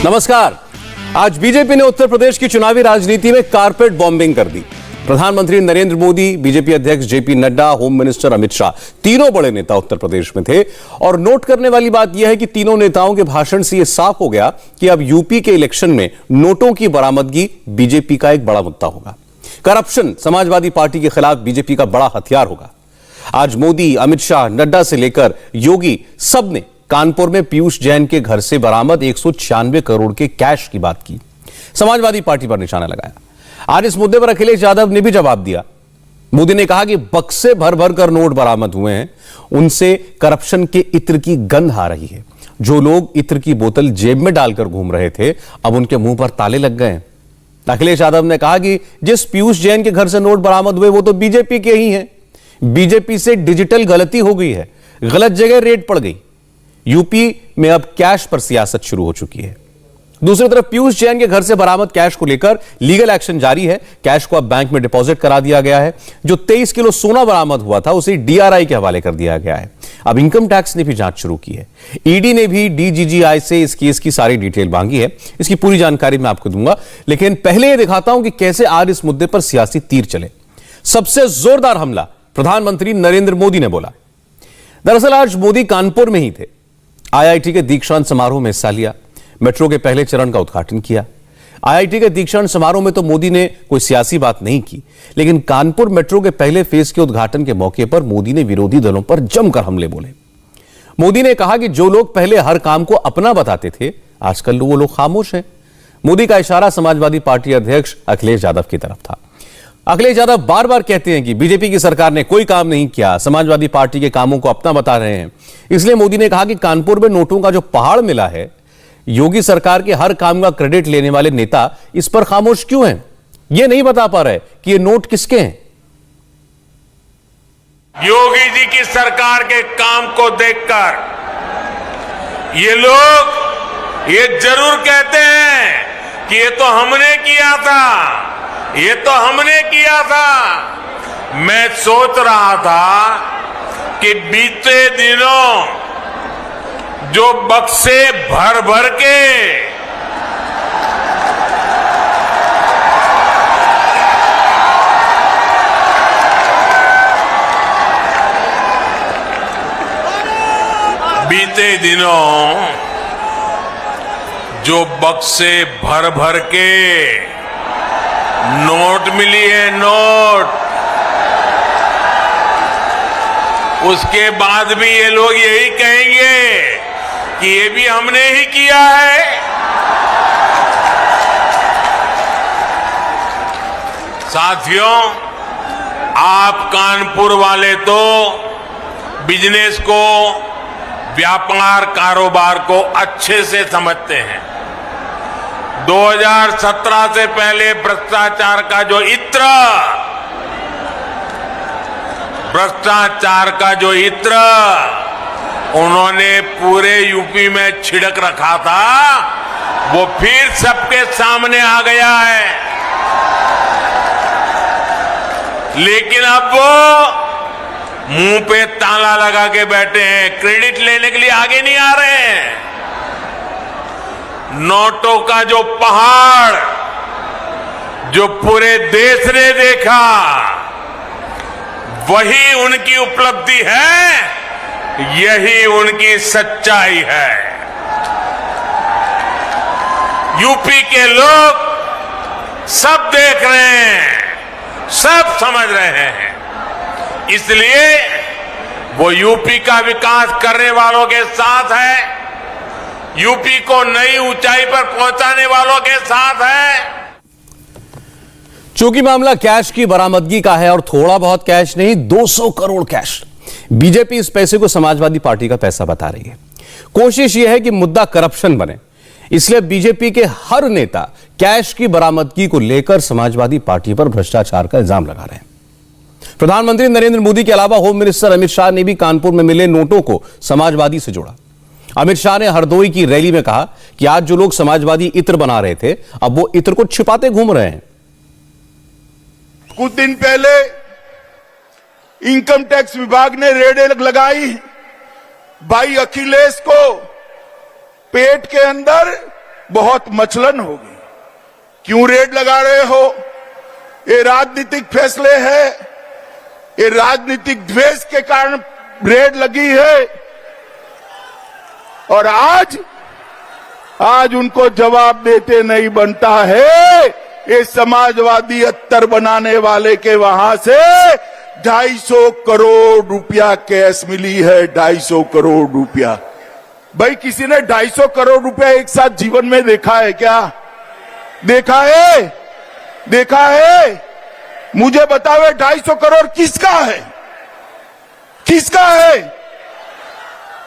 नमस्कार। आज बीजेपी ने उत्तर प्रदेश की चुनावी राजनीति में कारपेट बॉम्बिंग कर दी। प्रधानमंत्री नरेंद्र मोदी, बीजेपी अध्यक्ष JP Nadda, home minister Amit Shah, तीनों बड़े नेता उत्तर प्रदेश में थे। और नोट करने वाली बात यह है कि तीनों नेताओं के भाषण से यह साफ हो गया कि अब यूपी के इलेक्शन में नोटों की बरामदगी बीजेपी का एक बड़ा मुद्दा होगा। करप्शन समाजवादी पार्टी के खिलाफ बीजेपी का बड़ा हथियार होगा। आज मोदी, अमित शाह, नड्डा से लेकर योगी सब ने कानपुर में पीयूष जैन के घर से बरामद 196 करोड़ के कैश की बात की, समाजवादी पार्टी पर निशाना लगाया। आज इस मुद्दे पर अखिलेश यादव ने भी जवाब दिया। मोदी ने कहा कि बक्से भर भर कर नोट बरामद हुए हैं, उनसे करप्शन के इत्र की गंध आ रही है। जो लोग इत्र की बोतल जेब में डालकर घूम रहे थे, अब उनके मुंह पर ताले लग गए। अखिलेश यादव ने कहा कि जिस पीयूष जैन के घर से नोट बरामद हुए वो तो बीजेपी के ही हैं। बीजेपी से डिजिटल गलती हो गई है, गलत जगह रेड पड़ गई। यूपी में अब कैश पर सियासत शुरू हो चुकी है। दूसरी तरफ पीयूष जैन के घर से बरामद कैश को लेकर लीगल एक्शन जारी है। कैश को अब बैंक में डिपॉजिट करा दिया गया है। जो 23 किलो सोना बरामद हुआ था उसे डीआरआई के हवाले कर दिया गया है। अब इनकम टैक्स ने भी जांच शुरू की है। ईडी ने भी डीजीजीआई से इस केस की सारी डिटेल मांगी है। इसकी पूरी जानकारी मैं आपको दूंगा, लेकिन पहले यह दिखाता हूं कि कैसे आज इस मुद्दे पर सियासी तीर चले। सबसे जोरदार हमला प्रधानमंत्री नरेंद्र मोदी ने बोला। दरअसल आज मोदी कानपुर में ही थे। आईआईटी के दीक्षांत समारोह में हिस्सा लिया, मेट्रो के पहले चरण का उद्घाटन किया। आईआईटी के दीक्षांत समारोह में तो मोदी ने कोई सियासी बात नहीं की, लेकिन कानपुर मेट्रो के पहले फेज के उद्घाटन के मौके पर मोदी ने विरोधी दलों पर जमकर हमले बोले। मोदी ने कहा कि जो लोग पहले हर काम को अपना बताते थे, आजकल वो लोग खामोश हैं। मोदी का इशारा समाजवादी पार्टी अध्यक्ष अखिलेश यादव की तरफ था। अखिलेश यादव बार बार कहते हैं कि बीजेपी की सरकार ने कोई काम नहीं किया, समाजवादी पार्टी के कामों को अपना बता रहे हैं। इसलिए मोदी ने कहा कि कानपुर में नोटों का जो पहाड़ मिला है, योगी सरकार के हर काम का क्रेडिट लेने वाले नेता इस पर खामोश क्यों हैं? ये नहीं बता पा रहे कि ये नोट किसके हैं। योगी जी की सरकार के काम को देखकर ये लोग ये जरूर कहते हैं कि ये तो हमने किया था, ये तो हमने किया था। मैं सोच रहा था कि बीते दिनों जो बक्से भर भर के भर भर के नोट मिली है, नोट, उसके बाद भी ये लोग यही कहेंगे कि ये भी हमने ही किया है। साथियों, आप कानपुर वाले तो बिजनेस को, व्यापार कारोबार को अच्छे से समझते हैं। 2017 से पहले भ्रष्टाचार का जो इत्र उन्होंने पूरे यूपी में छिड़क रखा था, वो फिर सबके सामने आ गया है। लेकिन अब वो मुंह पे ताला लगा के बैठे हैं, क्रेडिट लेने के लिए आगे नहीं आ रहे हैं। नोटों का जो पहाड़ जो पूरे देश ने देखा, वही उनकी उपलब्धि है, यही उनकी सच्चाई है। यूपी के लोग सब देख रहे हैं, सब समझ रहे हैं। इसलिए वो यूपी का विकास करने वालों के साथ है, यूपी को नई ऊंचाई पर पहुंचाने वालों के साथ है। चूंकि मामला कैश की बरामदगी का है और थोड़ा बहुत कैश नहीं, 200 करोड़ कैश, बीजेपी इस पैसे को समाजवादी पार्टी का पैसा बता रही है। कोशिश यह है कि मुद्दा करप्शन बने, इसलिए बीजेपी के हर नेता कैश की बरामदगी को लेकर समाजवादी पार्टी पर भ्रष्टाचार का इल्जाम लगा रहे हैं। प्रधानमंत्री नरेंद्र मोदी के अलावा होम मिनिस्टर अमित शाह ने भी कानपुर में मिले नोटों को समाजवादी से जोड़ा। अमित शाह ने हरदोई की रैली में कहा कि आज जो लोग समाजवादी इत्र बना रहे थे, अब वो इत्र को छिपाते घूम रहे हैं। कुछ दिन पहले इनकम टैक्स विभाग ने रेड लगाई, भाई अखिलेश को पेट के अंदर बहुत मचलन होगी। क्यों रेड लगा रहे हो? ये राजनीतिक फैसले हैं, ये राजनीतिक द्वेष के कारण रेड लगी है। और आज उनको जवाब देते नहीं बनता है। ये समाजवादी अत्तर बनाने वाले के वहां से 250 करोड़ रुपया कैश मिली है। 250 करोड़ रुपया। भाई किसी ने 250 करोड़ रुपया एक साथ जीवन में देखा है क्या? देखा है? देखा है? मुझे बताओ 250 करोड़ किसका है? किसका है?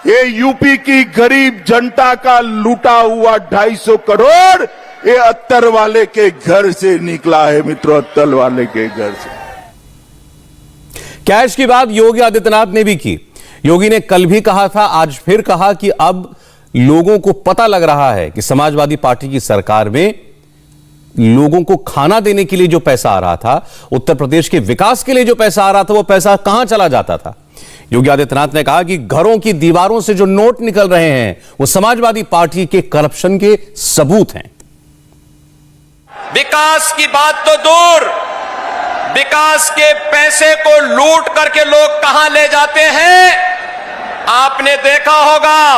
ये यूपी की गरीब जनता का लूटा हुआ 250 करोड़ ये अत्तर वाले के घर से निकला है मित्रों, अत्तर वाले के घर से। कैश की बात योगी आदित्यनाथ ने भी की। योगी ने कल भी कहा था, आज फिर कहा कि अब लोगों को पता लग रहा है कि समाजवादी पार्टी की सरकार में लोगों को खाना देने के लिए जो पैसा आ रहा था, उत्तर प्रदेश के विकास के लिए जो पैसा आ रहा था, वो पैसा कहां चला जाता था। योगी आदित्यनाथ ने कहा कि घरों की दीवारों से जो नोट निकल रहे हैं वो समाजवादी पार्टी के करप्शन के सबूत हैं। विकास की बात तो दूर, विकास के पैसे को लूट करके लोग कहां ले जाते हैं। आपने देखा होगा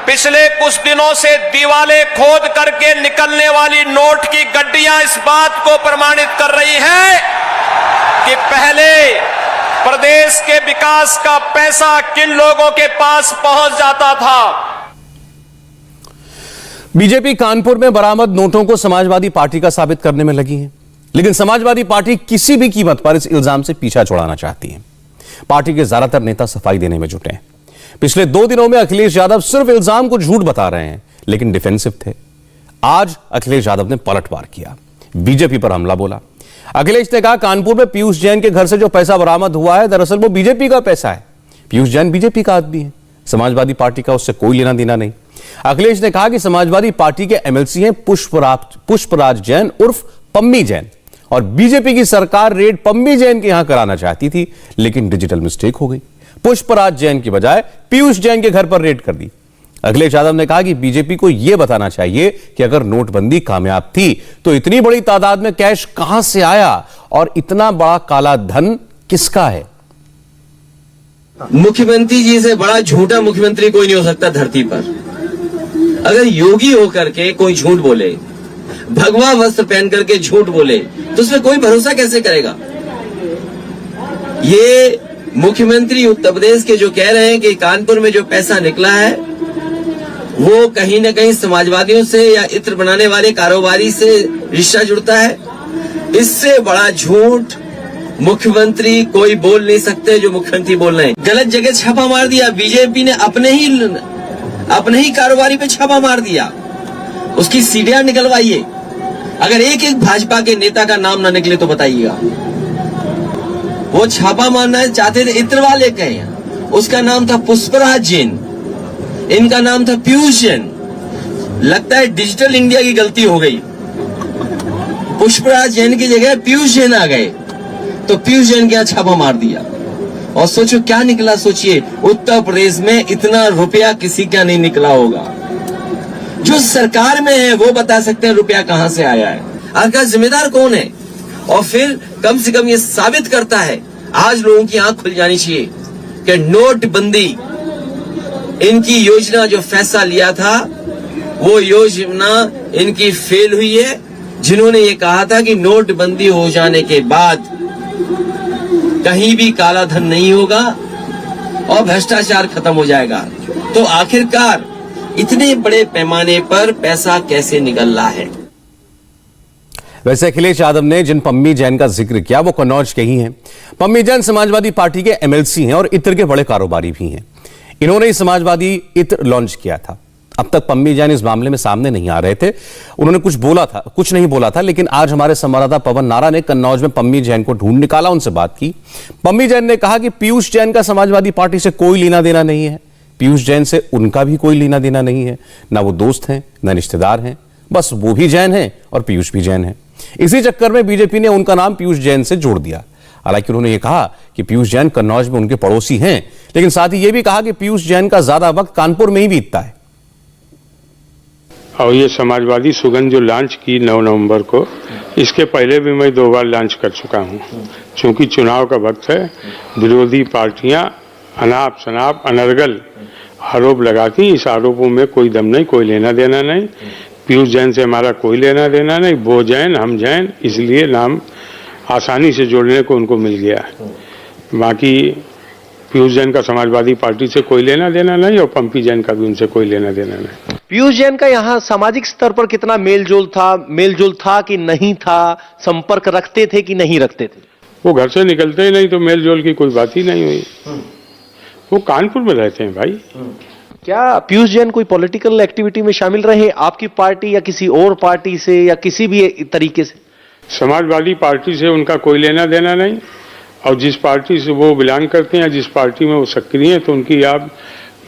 पिछले कुछ दिनों से दीवारें खोद करके निकलने वाली नोट की गड्डियां इस बात को प्रमाणित कर रही हैं कि पहले प्रदेश के विकास का पैसा किन लोगों के पास पहुंच जाता था। बीजेपी कानपुर में बरामद नोटों को समाजवादी पार्टी का साबित करने में लगी है, लेकिन समाजवादी पार्टी किसी भी कीमत पर इस इल्जाम से पीछा छुड़ाना चाहती है। पार्टी के ज्यादातर नेता सफाई देने में जुटे हैं। पिछले 2 दिनों में अखिलेश यादव सिर्फ इल्जाम को झूठ बता रहे हैं, लेकिन डिफेंसिव थे। आज अखिलेश यादव ने पलटवार किया, बीजेपी पर हमला बोला। अखिलेश ने कहा कानपुर में पीयूष जैन के घर से जो पैसा बरामद हुआ है दरअसल वो बीजेपी का पैसा है। पीयूष जैन बीजेपी का आदमी है, समाजवादी पार्टी का उससे कोई लेना देना नहीं। अखिलेश ने कहा कि समाजवादी पार्टी के एमएलसी हैं पुष्पराज जैन उर्फ पम्मी जैन, और बीजेपी की सरकार रेड पम्मी जैन के यहां कराना चाहती थी, लेकिन डिजिटल मिस्टेक हो गई। पुष्पराज जैन की बजाय पीयूष जैन के घर पर रेड कर दी। अखिलेश यादव ने कहा कि बीजेपी को यह बताना चाहिए कि अगर नोटबंदी कामयाब थी तो इतनी बड़ी तादाद में कैश कहां से आया और इतना बड़ा काला धन किसका है। मुख्यमंत्री जी से बड़ा झूठा मुख्यमंत्री कोई नहीं हो सकता धरती पर। अगर योगी होकर के कोई झूठ बोले, भगवा वस्त्र पहन करके झूठ बोले, तो उसमें कोई भरोसा कैसे करेगा। ये मुख्यमंत्री उत्तर प्रदेश के जो कह रहे हैं कि कानपुर में जो पैसा निकला है वो कहीं ना कहीं समाजवादियों से या इत्र बनाने वाले कारोबारी से रिश्ता जुड़ता है, इससे बड़ा झूठ मुख्यमंत्री कोई बोल नहीं सकते जो मुख्यमंत्री बोल रहे हैं। गलत जगह छापा मार दिया, बीजेपी ने अपने ही कारोबारी पे छापा मार दिया, उसकी सीढ़ियां निकलवाइए। अगर एक एक भाजपा के नेता का नाम ना निकले तो बताइएगा। वो छापा मारना चाहते थे इत्र वाले के, उसका नाम था पुष्पराज जैन, इनका नाम था पीयूष जैन। लगता है डिजिटल इंडिया की गलती हो गई, पुष्पराज जैन की जगह पीयूष जैन आ गए, तो पीयूष जैन के यहाँ छापा मार दिया। और सोचो क्या निकला, सोचिए उत्तर प्रदेश में इतना रुपया किसी का नहीं निकला होगा। जो सरकार में है वो बता सकते हैं रुपया कहां से आया है, आपका जिम्मेदार कौन है। और फिर कम से कम ये साबित करता है, आज लोगों की आंख खुल जानी चाहिए कि नोटबंदी, इनकी योजना जो फैसला लिया था वो योजना इनकी फेल हुई है। जिन्होंने ये कहा था कि नोटबंदी हो जाने के बाद कहीं भी काला धन नहीं होगा और भ्रष्टाचार खत्म हो जाएगा, तो आखिरकार इतने बड़े पैमाने पर पैसा कैसे निकल रहा है। वैसे अखिलेश यादव ने जिन पम्मी जैन का जिक्र किया वो कन्नौज के ही हैं। पम्मी जैन समाजवादी पार्टी के एमएलसी हैं और इत्र के बड़े कारोबारी भी हैं। इन्होंने समाजवादी इत्र लॉन्च किया था। अब तक पम्मी जैन इस मामले में सामने नहीं आ रहे थे, उन्होंने कुछ नहीं बोला था, लेकिन आज हमारे संवाददाता पवन नारा ने कन्नौज में पम्मी जैन को ढूंढ निकाला, उनसे बात की। पम्मी जैन ने कहा कि पीयूष जैन का समाजवादी पार्टी से कोई लेना देना नहीं है, पीयूष जैन से उनका भी कोई लेना देना नहीं है, ना वो दोस्त हैं ना रिश्तेदार हैं, बस वो भी जैन हैं और पीयूष भी जैन है। इसी चक्कर में बीजेपी ने उनका नाम पीयूष जैन से जोड़ दिया। हालांकि उन्होंने ये कहा कि पीयूष जैन कन्नौज में उनके पड़ोसी हैं, लेकिन साथ ही यह भी कहा कि पीयूष जैन का ज्यादा वक्त कानपुर में ही बीतता है। और ये समाजवादी सुगंध जो लॉन्च की 9 नवंबर को, इसके पहले भी मैं 2 बार लॉन्च कर चुका हूँ। चूँकि चुनाव का वक्त है, विरोधी पार्टियाँ अनाप शनाप अनर्गल आरोप लगाती। इस आरोपों में कोई दम नहीं, कोई लेना देना नहीं। पीयूष जैन से हमारा कोई लेना देना नहीं। वो जैन हम जैन, इसलिए नाम आसानी से जोड़ने को उनको मिल गया। बाकी पीयूष जैन का समाजवादी पार्टी से कोई लेना देना नहीं और पंपी जैन का भी उनसे कोई लेना देना नहीं। पीयूष जैन का यहाँ सामाजिक स्तर पर कितना मेलजोल था कि नहीं था? संपर्क रखते थे कि नहीं रखते थे? वो घर से निकलते ही नहीं, तो मेलजोल की कोई बात ही नहीं हुई। वो कानपुर में रहते हैं भाई। क्या पीयूष जैन कोई पॉलिटिकल एक्टिविटी में शामिल रहे आपकी पार्टी या किसी और पार्टी से या किसी भी तरीके से? समाजवादी पार्टी से उनका कोई लेना देना नहीं, और जिस पार्टी से वो बिलोंग करते हैं, जिस पार्टी में वो सक्रिय हैं, तो उनकी आप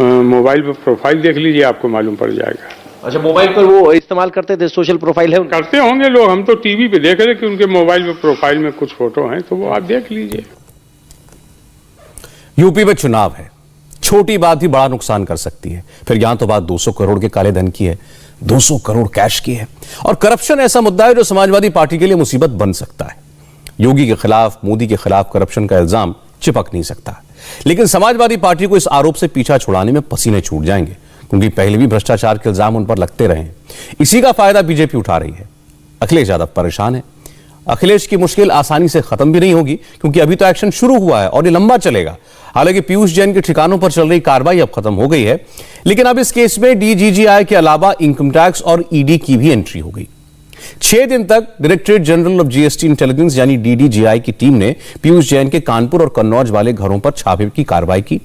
मोबाइल पर प्रोफाइल देख लीजिए, आपको मालूम पड़ जाएगा। अच्छा, मोबाइल पर वो इस्तेमाल करते थे, सोशल प्रोफाइल है उनका? करते होंगे लोग, हम तो टीवी पे देख रहे कि उनके मोबाइल पे प्रोफाइल में कुछ फोटो हैं, तो वो आप देख लीजिए। यूपी में चुनाव है, छोटी बात भी बड़ा नुकसान कर सकती है। फिर यहां तो बात 200 करोड़ के काले धन की है, 200 करोड़ कैश की है। और करप्शन ऐसा मुद्दा है जो समाजवादी पार्टी के लिए मुसीबत बन सकता है। योगी के खिलाफ, मोदी के खिलाफ करप्शन का इल्जाम चिपक नहीं सकता, लेकिन समाजवादी पार्टी को इस आरोप से पीछा छुड़ाने में पसीने छूट जाएंगे, क्योंकि पहले भी भ्रष्टाचार के इल्जाम उन पर लगते रहे हैं। इसी का फायदा बीजेपी उठा रही है। अखिलेश यादव परेशान है। अखिलेश की मुश्किल आसानी से खत्म भी नहीं होगी, क्योंकि अभी तो एक्शन शुरू हुआ है और ये लंबा चलेगा। हालांकि पीयूष जैन के ठिकानों पर चल रही कार्रवाई अब खत्म हो गई है, लेकिन अब इस केस में डीजीजीआई के अलावा इनकम टैक्स और ईडी की भी एंट्री हो गई। 6 दिन तक directorate general of GST intelligence यानी डीडीजीआई की टीम ने पीयूष जैन के कानपुर और कन्नौज वाले घरों पर छापे की कार्रवाई की।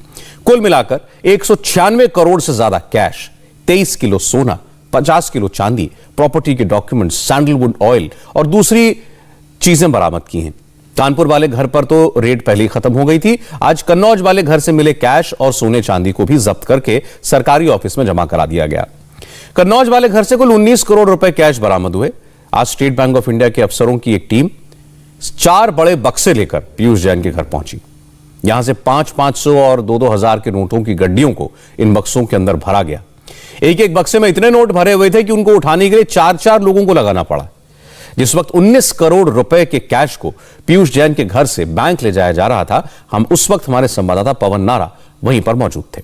कुल मिलाकर 196 करोड़ से ज्यादा कैश, 23 किलो सोना, 50 किलो चांदी, प्रॉपर्टी के डॉक्यूमेंट्स, सैंडलवुड ऑयल और दूसरी चीजें बरामद की हैं। कानपुर वाले घर पर तो रेड पहले ही खत्म हो गई थी। आज कन्नौज वाले घर से मिले कैश और सोने चांदी को भी जब्त करके सरकारी ऑफिस में जमा करा दिया गया। कन्नौज वाले घर से कुल 19 करोड़ रुपए कैश बरामद हुए। आज स्टेट बैंक ऑफ इंडिया के अफसरों की एक टीम 4 बड़े बक्से लेकर पीयूष जैन के घर पहुंची। यहां से 500-500 और 2-2 के नोटों की गड्डियों को इन बक्सों के अंदर भरा गया। एक एक बक्से में इतने नोट भरे हुए थे कि उनको उठाने के लिए 4-4 लोगों को लगाना पड़ा। जिस वक्त 19 करोड़ रुपए के कैश को पीयूष जैन के घर से बैंक ले जाया जा रहा था, हम उस वक्त हमारे संवाददाता पवन नारा वहीं पर मौजूद थे।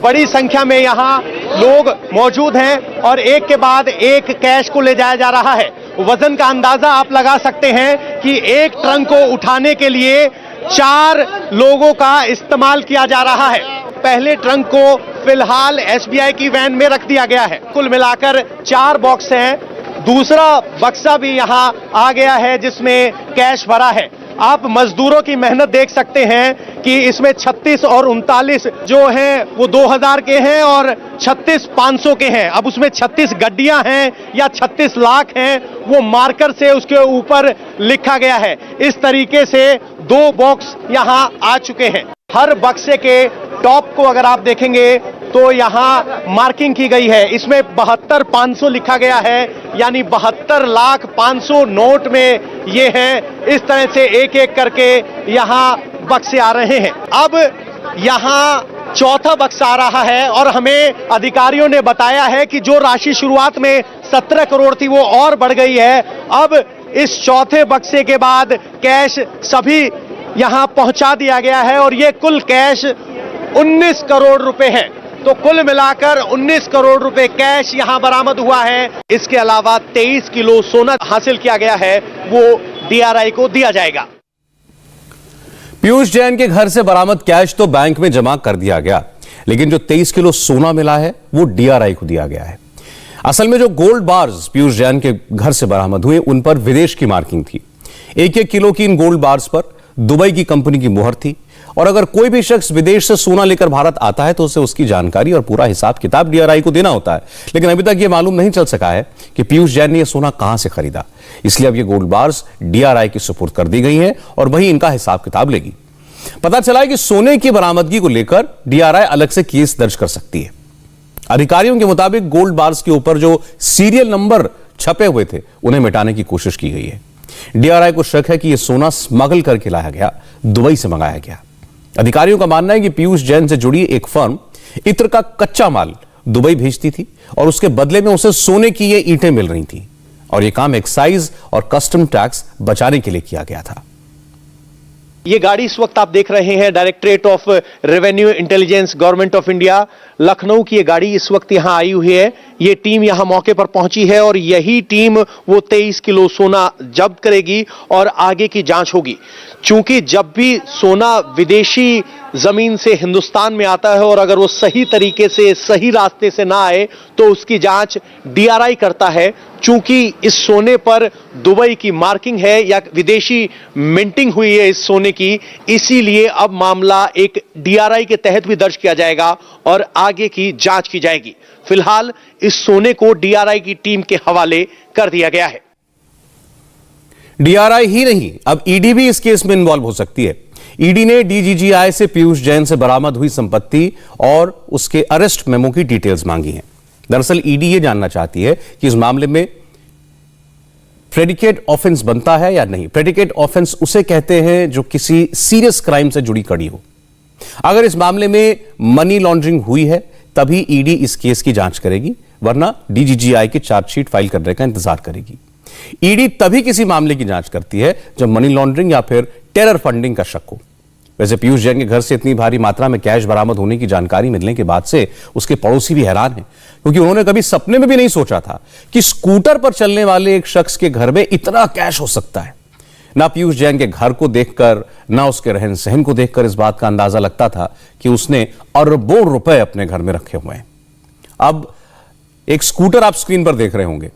बड़ी संख्या में यहाँ लोग मौजूद हैं और एक के बाद एक कैश को ले जाया जा रहा है। वजन का अंदाजा आप लगा सकते हैं कि एक ट्रंक को उठाने के लिए 4 लोगों का इस्तेमाल किया जा रहा है। पहले ट्रंक को फिलहाल एसबीआई की वैन में रख दिया गया है। कुल मिलाकर 4 बॉक्स हैं। दूसरा बक्सा भी यहाँ आ गया है जिसमें कैश भरा है। आप मजदूरों की मेहनत देख सकते हैं कि इसमें 36 और 39 जो हैं वो 2000 के हैं और 36 500 के हैं। अब उसमें 36 गड्डियां हैं या 36 लाख हैं, वो मार्कर से उसके ऊपर लिखा गया है। इस तरीके से 2 बॉक्स यहाँ आ चुके हैं। हर बक्से के टॉप को अगर आप देखेंगे तो यहाँ मार्किंग की गई है। इसमें 72,500 लिखा गया है, यानी 72,500,000 नोट में ये हैं। इस तरह से एक एक करके यहाँ बक्से आ रहे हैं। अब यहाँ चौथा बक्सा आ रहा है और हमें अधिकारियों ने बताया है कि जो राशि शुरुआत में 17 करोड़ थी वो और बढ़ गई है। अब इस चौथे बक्से के बाद कैश सभी यहाँ पहुंचा दिया गया है और ये कुल कैश 19 करोड़ रुपए है। तो कुल मिलाकर 19 करोड़ रुपए कैश यहां बरामद हुआ है। इसके अलावा 23 किलो सोना हासिल किया गया है, वो डीआरआई को दिया जाएगा। पीयूष जैन के घर से बरामद कैश तो बैंक में जमा कर दिया गया, लेकिन जो 23 किलो सोना मिला है वो डीआरआई को दिया गया है। असल में जो गोल्ड बार्स पीयूष जैन के घर से बरामद हुए उन पर विदेश की मार्किंग थी। 1-1 किलो की इन गोल्ड बार्स पर दुबई की कंपनी की मुहर थी और अगर कोई भी शख्स विदेश से सोना लेकर भारत आता है तो उसे उसकी जानकारी और पूरा हिसाब किताब डीआरआई को देना होता है। लेकिन अभी तक यह मालूम नहीं चल सका है कि पीयूष जैन ने यह सोना कहां से खरीदा। इसलिए अब ये गोल्ड बार्स डीआरआई के सुपुर्द कर दी गई हैं और वही इनका हिसाब किताब लेगी। पता चला है कि सोने की बरामदगी को लेकर डीआरआई अलग से केस दर्ज कर सकती है। अधिकारियों के मुताबिक गोल्ड बार्स के ऊपर जो सीरियल नंबर छपे हुए थे उन्हें मिटाने की कोशिश की गई है। डीआरआई को शक है कि यह सोना स्मगल करके लाया गया, दुबई से मंगाया गया। अधिकारियों का मानना है कि पीयूष जैन से जुड़ी एक फर्म इत्र का कच्चा माल दुबई भेजती थी और उसके बदले में उसे सोने की ये ईंटें मिल रही थी और यह काम एक्साइज और कस्टम टैक्स बचाने के लिए किया गया था। ये गाड़ी इस वक्त आप देख रहे हैं directorate of revenue intelligence government of India Lucknow की ये गाड़ी इस वक्त यहां आई हुई है। ये टीम यहां मौके पर पहुंची है और यही टीम वो 23 किलो सोना जब्त करेगी और आगे की जांच होगी। चूंकि जब भी सोना विदेशी जमीन से हिंदुस्तान में आता है और अगर वो सही तरीके से सही रास्ते से ना आए तो उसकी जांच डीआरआई करता है। चूंकि इस सोने पर दुबई की मार्किंग है या विदेशी मिंटिंग हुई है इस सोने की, इसीलिए अब मामला एक डीआरआई के तहत भी दर्ज किया जाएगा और आगे की जांच की जाएगी। फिलहाल इस सोने को डीआरआई की टीम के हवाले कर दिया गया है। डीआरआई ही नहीं, अब ईडी भी इस केस में इन्वॉल्व हो सकती है। ईडी ने डीजीजीआई से पीयूष जैन से बरामद हुई संपत्ति और उसके अरेस्ट मेमो की डिटेल्स मांगी हैं। दरअसल ईडी यह जानना चाहती है कि इस मामले में प्रेडिकेट ऑफेंस बनता है या नहीं। प्रेडिकेट ऑफेंस उसे कहते हैं जो किसी सीरियस क्राइम से जुड़ी कड़ी हो। अगर इस मामले में मनी लॉन्ड्रिंग हुई है तभी ईडी इस केस की जांच करेगी, वरना डीजीजीआई की चार्जशीट फाइल करने का इंतजार करेगी। ईडी तभी किसी मामले की जांच करती है जब मनी लॉन्ड्रिंग या फिर टेरर फंडिंग का शक हो। वैसे पीयूष जैन के घर से इतनी भारी मात्रा में कैश बरामद होने की जानकारी मिलने के बाद से उसके पड़ोसी भी हैरान हैं, क्योंकि उन्होंने कभी सपने में भी नहीं सोचा था कि स्कूटर पर चलने वाले एक शख्स के घर में इतना कैश हो सकता है। ना पीयूष जैन के घर को देखकर ना उसके रहन सहन को देखकर इस बात का अंदाजा लगता था कि उसने अरबों रुपए अपने घर में रखे हुए हैं। अब एक स्कूटर आप स्क्रीन पर देख रहे होंगे।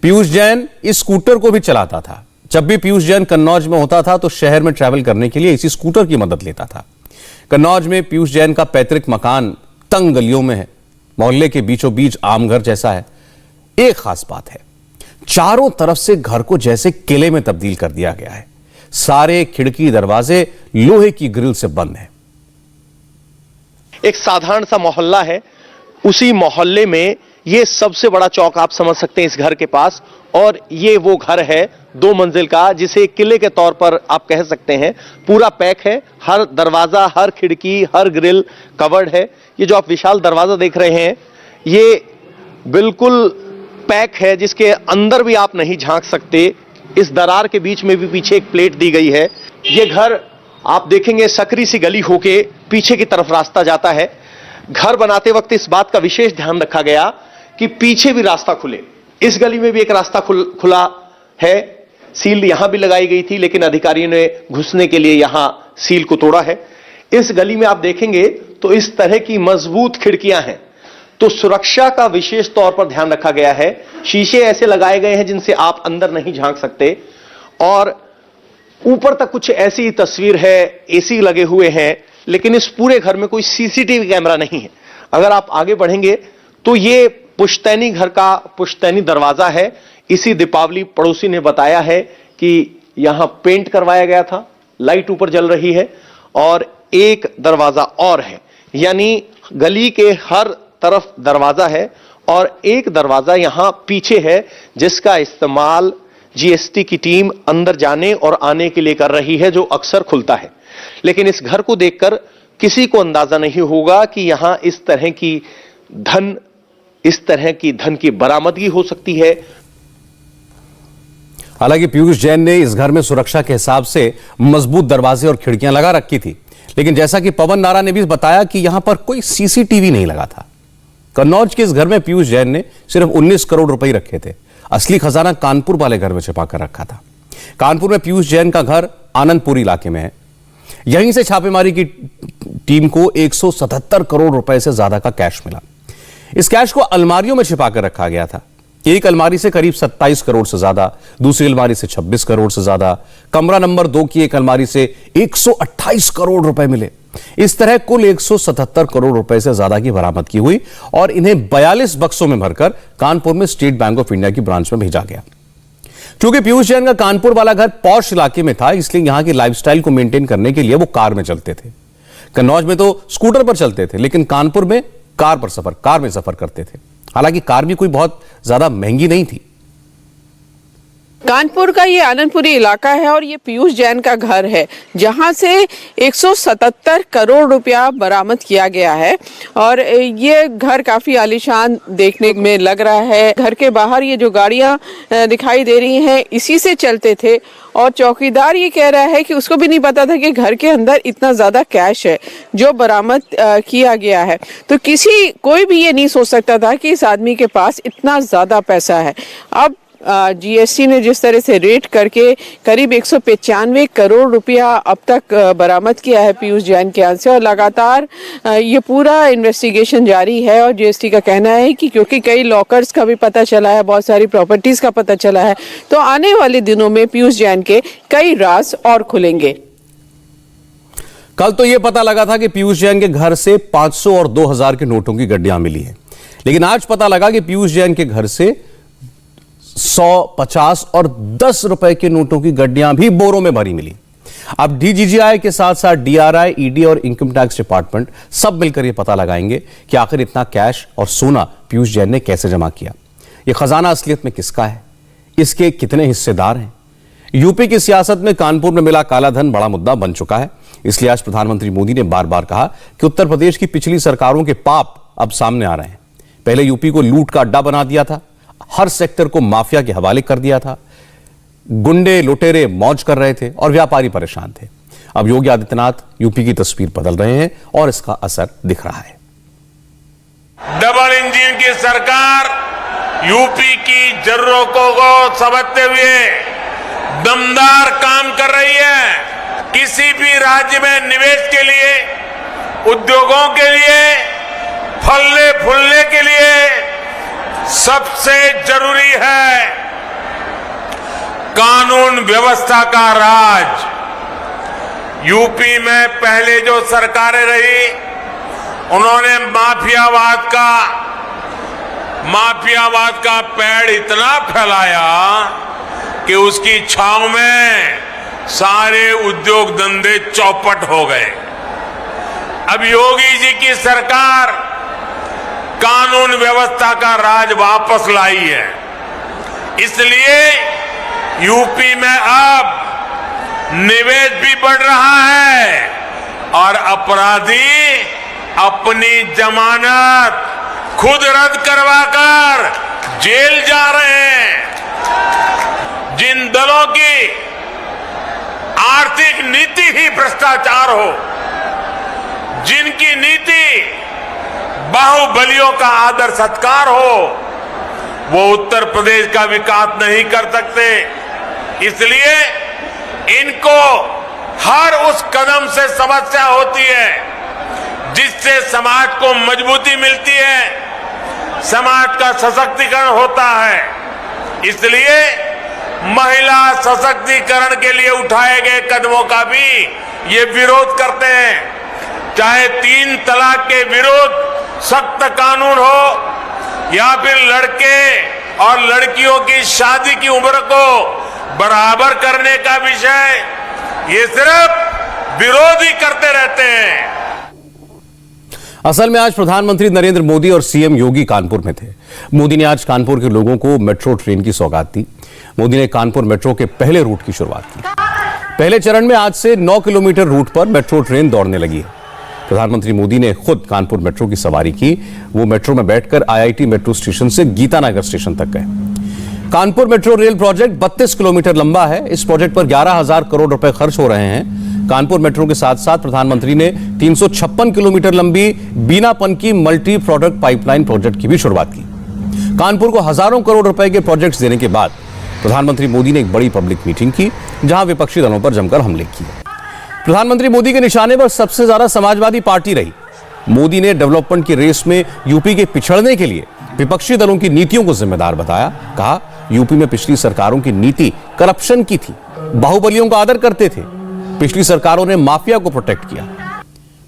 पीयूष जैन इस स्कूटर को भी चलाता था। जब भी पीयूष जैन कन्नौज में होता था तो शहर में ट्रैवल करने के लिए इसी स्कूटर की मदद लेता था। कन्नौज में पीयूष जैन का पैतृक मकान तंग गलियों में है, मोहल्ले के बीचों बीच आम घर जैसा है। एक खास बात है, चारों तरफ से घर को जैसे किले में तब्दील कर दिया गया है। सारे खिड़की दरवाजे लोहे की ग्रिल से बंद हैं। एक साधारण सा मोहल्ला है, उसी मोहल्ले में ये सबसे बड़ा चौक आप समझ सकते हैं इस घर के पास, और ये वो घर है 2 मंजिल का जिसे किले के तौर पर आप कह सकते हैं। पूरा पैक है, हर दरवाजा, हर खिड़की, हर ग्रिल कवर्ड है। ये जो आप विशाल दरवाजा देख रहे हैं ये बिल्कुल पैक है, जिसके अंदर भी आप नहीं झांक सकते। इस दरार के बीच में भी पीछे एक प्लेट दी गई है। ये घर आप देखेंगे सकरी सी गली होके पीछे की तरफ रास्ता जाता है। घर बनाते वक्त इस बात का विशेष ध्यान रखा गया कि पीछे भी रास्ता खुले। इस गली में भी एक रास्ता खुला है। सील यहां भी लगाई गई थी, लेकिन अधिकारियों ने घुसने के लिए यहां सील को तोड़ा है। इस गली में आप देखेंगे तो इस तरह की मजबूत खिड़कियां हैं, तो सुरक्षा का विशेष तौर पर ध्यान रखा गया है। शीशे ऐसे लगाए गए हैं जिनसे आप अंदर नहीं झांक सकते, और ऊपर तक कुछ ऐसी तस्वीर है, एसी लगे हुए हैं, लेकिन इस पूरे घर में कोई सीसीटीवी कैमरा नहीं है। अगर आप आगे बढ़ेंगे तो ये पुश्तैनी घर का पुश्तैनी दरवाजा है। इसी दीपावली पड़ोसी ने बताया है कि यहां पेंट करवाया गया था, लाइट ऊपर जल रही है, और एक दरवाजा और है, यानी गली के हर तरफ दरवाजा है और एक दरवाजा यहां पीछे है जिसका इस्तेमाल जीएसटी की टीम अंदर जाने और आने के लिए कर रही है, जो अक्सर खुलता है। लेकिन इस घर को देखकर किसी को अंदाजा नहीं होगा कि यहां इस तरह की धन की बरामदगी हो सकती है। हालांकि पीयूष जैन ने इस घर में सुरक्षा के हिसाब से मजबूत दरवाजे और खिड़कियां लगा रखी थी, लेकिन जैसा कि पवन नारा ने भी बताया कि यहां पर कोई सीसीटीवी नहीं लगा था। कन्नौज के इस घर में पीयूष जैन ने सिर्फ 19 करोड़ रुपए रखे थे। असली खजाना कानपुर वाले घर में छिपा कर रखा था। कानपुर में पीयूष जैन का घर आनंदपुर इलाके में है। यहीं से छापेमारी की टीम को 177 करोड़ रुपए से ज्यादा का कैश मिला। इस कैश को अलमारियों में छिपा कर रखा गया था। एक अलमारी से करीब 27 करोड़ से ज्यादा, दूसरी अलमारी से 26 करोड़ से ज्यादा, कमरा नंबर 2 की एक अलमारी से 128 करोड़ रुपए मिले। इस तरह कुल 177 करोड़ रुपए से ज्यादा की बरामदगी हुई और इन्हें 42 बक्सों में भरकर कानपुर में स्टेट बैंक ऑफ इंडिया की ब्रांच में भेजा गया। क्योंकि पीयूष जैन का कानपुर वाला घर पॉश इलाके में था, इसलिए यहां की लाइफस्टाइल को मेंटेन करने के लिए वो कार में चलते थे। कन्नौज में तो स्कूटर पर चलते थे, लेकिन कानपुर में कार में सफर करते थे। हालांकि कार भी कोई बहुत ज्यादा महंगी नहीं थी। कानपुर का ये आनंदपुरी इलाका है और ये पीयूष जैन का घर है, जहां से 177 करोड़ रुपया बरामद किया गया है। और ये घर काफी आलीशान देखने में लग रहा है। घर के बाहर ये जो गाड़ियां दिखाई दे रही हैं, इसी से चलते थे। और चौकीदार ये कह रहा है कि उसको भी नहीं पता था कि घर के अंदर इतना ज्यादा कैश है जो बरामद किया गया है। तो कोई भी ये नहीं सोच सकता था कि इस आदमी के पास इतना ज्यादा पैसा है। अब जीएसटी ने जिस तरह से रेट करके करीब 195 करोड़ रुपया अब तक बरामद किया है पीयूष जैन के यहाँ से, और लगातार ये पूरा इन्वेस्टिगेशन जारी है। और जीएसटी का कहना है कि क्योंकि कई लॉकर्स का भी पता चला है, बहुत सारी प्रॉपर्टीज का पता चला है, तो आने वाले दिनों में पीयूष जैन के कई राज और खुलेंगे। कल तो यह पता लगा था कि पीयूष जैन के घर से 500 और 2000 के नोटों की गड्डियां मिली हैं, लेकिन आज पता लगा कि पीयूष जैन के घर से 100, 50 और 10 रुपए के नोटों की गड्डियां भी बोरों में भरी मिली। अब डीजीजीआई के साथ साथ डीआरआई, ईडी और इनकम टैक्स डिपार्टमेंट सब मिलकर यह पता लगाएंगे कि आखिर इतना कैश और सोना पीयूष जैन ने कैसे जमा किया। यह खजाना असलियत में किसका है, इसके कितने हिस्सेदार हैं। यूपी की सियासत में कानपुर में मिला काला धन बड़ा मुद्दा बन चुका है। इसलिए आज प्रधानमंत्री मोदी ने बार बार कहा कि उत्तर प्रदेश की पिछली सरकारों के पाप अब सामने आ रहे हैं। पहले यूपी को लूट का अड्डा बना दिया था, हर सेक्टर को माफिया के हवाले कर दिया था, गुंडे लुटेरे मौज कर रहे थे और व्यापारी परेशान थे। अब योगी आदित्यनाथ यूपी की तस्वीर बदल रहे हैं और इसका असर दिख रहा है। डबल इंजन की सरकार यूपी की जरूरतों को समझते हुए दमदार काम कर रही है। किसी भी राज्य में निवेश के लिए, उद्योगों के लिए, फलने फूलने के लिए सबसे जरूरी है कानून व्यवस्था का राज। यूपी में पहले जो सरकारें रही, उन्होंने माफियावाद का पेड़ इतना फैलाया कि उसकी छांव में सारे उद्योग धंधे चौपट हो गए। अब योगी जी की सरकार कानून व्यवस्था का राज वापस लाई है। इसलिए यूपी में अब निवेश भी बढ़ रहा है और अपराधी अपनी जमानत खुद रद्द करवाकर जेल जा रहे हैं। जिन दलों की आर्थिक नीति ही भ्रष्टाचार हो, जिनकी नीति बाहुबलियों का आदर सत्कार हो, वो उत्तर प्रदेश का विकास नहीं कर सकते। इसलिए इनको हर उस कदम से समस्या होती है जिससे समाज को मजबूती मिलती है, समाज का सशक्तिकरण होता है। इसलिए महिला सशक्तिकरण के लिए उठाए गए कदमों का भी ये विरोध करते हैं। चाहे 3 तलाक के विरुद्ध सख्त कानून हो या फिर लड़के और लड़कियों की शादी की उम्र को बराबर करने का विषय, ये सिर्फ विरोधी करते रहते हैं। असल में आज प्रधानमंत्री नरेंद्र मोदी और सीएम योगी कानपुर में थे। मोदी ने आज कानपुर के लोगों को मेट्रो ट्रेन की सौगात दी। मोदी ने कानपुर मेट्रो के पहले रूट की शुरुआत की। पहले चरण में आज से 9 किलोमीटर रूट पर मेट्रो ट्रेन दौड़ने लगी है। प्रधानमंत्री मोदी ने खुद कानपुर मेट्रो की सवारी की। वो मेट्रो में बैठकर आईआईटी मेट्रो स्टेशन से गीतानगर स्टेशन तक गए। Kanpur metro rail project 32 kilometre लंबा है। इस प्रोजेक्ट पर 11,000 करोड़ रुपए खर्च हो रहे हैं। कानपुर मेट्रो के साथ साथ प्रधानमंत्री ने 356 किलोमीटर लंबी बीनापन की मल्टी प्रोडक्ट पाइपलाइन प्रोजेक्ट की भी शुरुआत की। कानपुर को हजारों करोड़ रुपए के प्रोजेक्ट्स देने के बाद प्रधानमंत्री मोदी ने एक बड़ी पब्लिक मीटिंग की, जहां विपक्षी दलों पर जमकर हमले किए। प्रधानमंत्री मोदी के निशाने पर सबसे ज्यादा समाजवादी पार्टी रही। मोदी ने डेवलपमेंट की रेस में यूपी के पिछड़ने के लिए विपक्षी दलों की नीतियों को जिम्मेदार बताया। कहा, यूपी में पिछली सरकारों की नीति करप्शन की थी, बाहुबलियों का आदर करते थे। पिछली सरकारों ने माफिया को प्रोटेक्ट किया।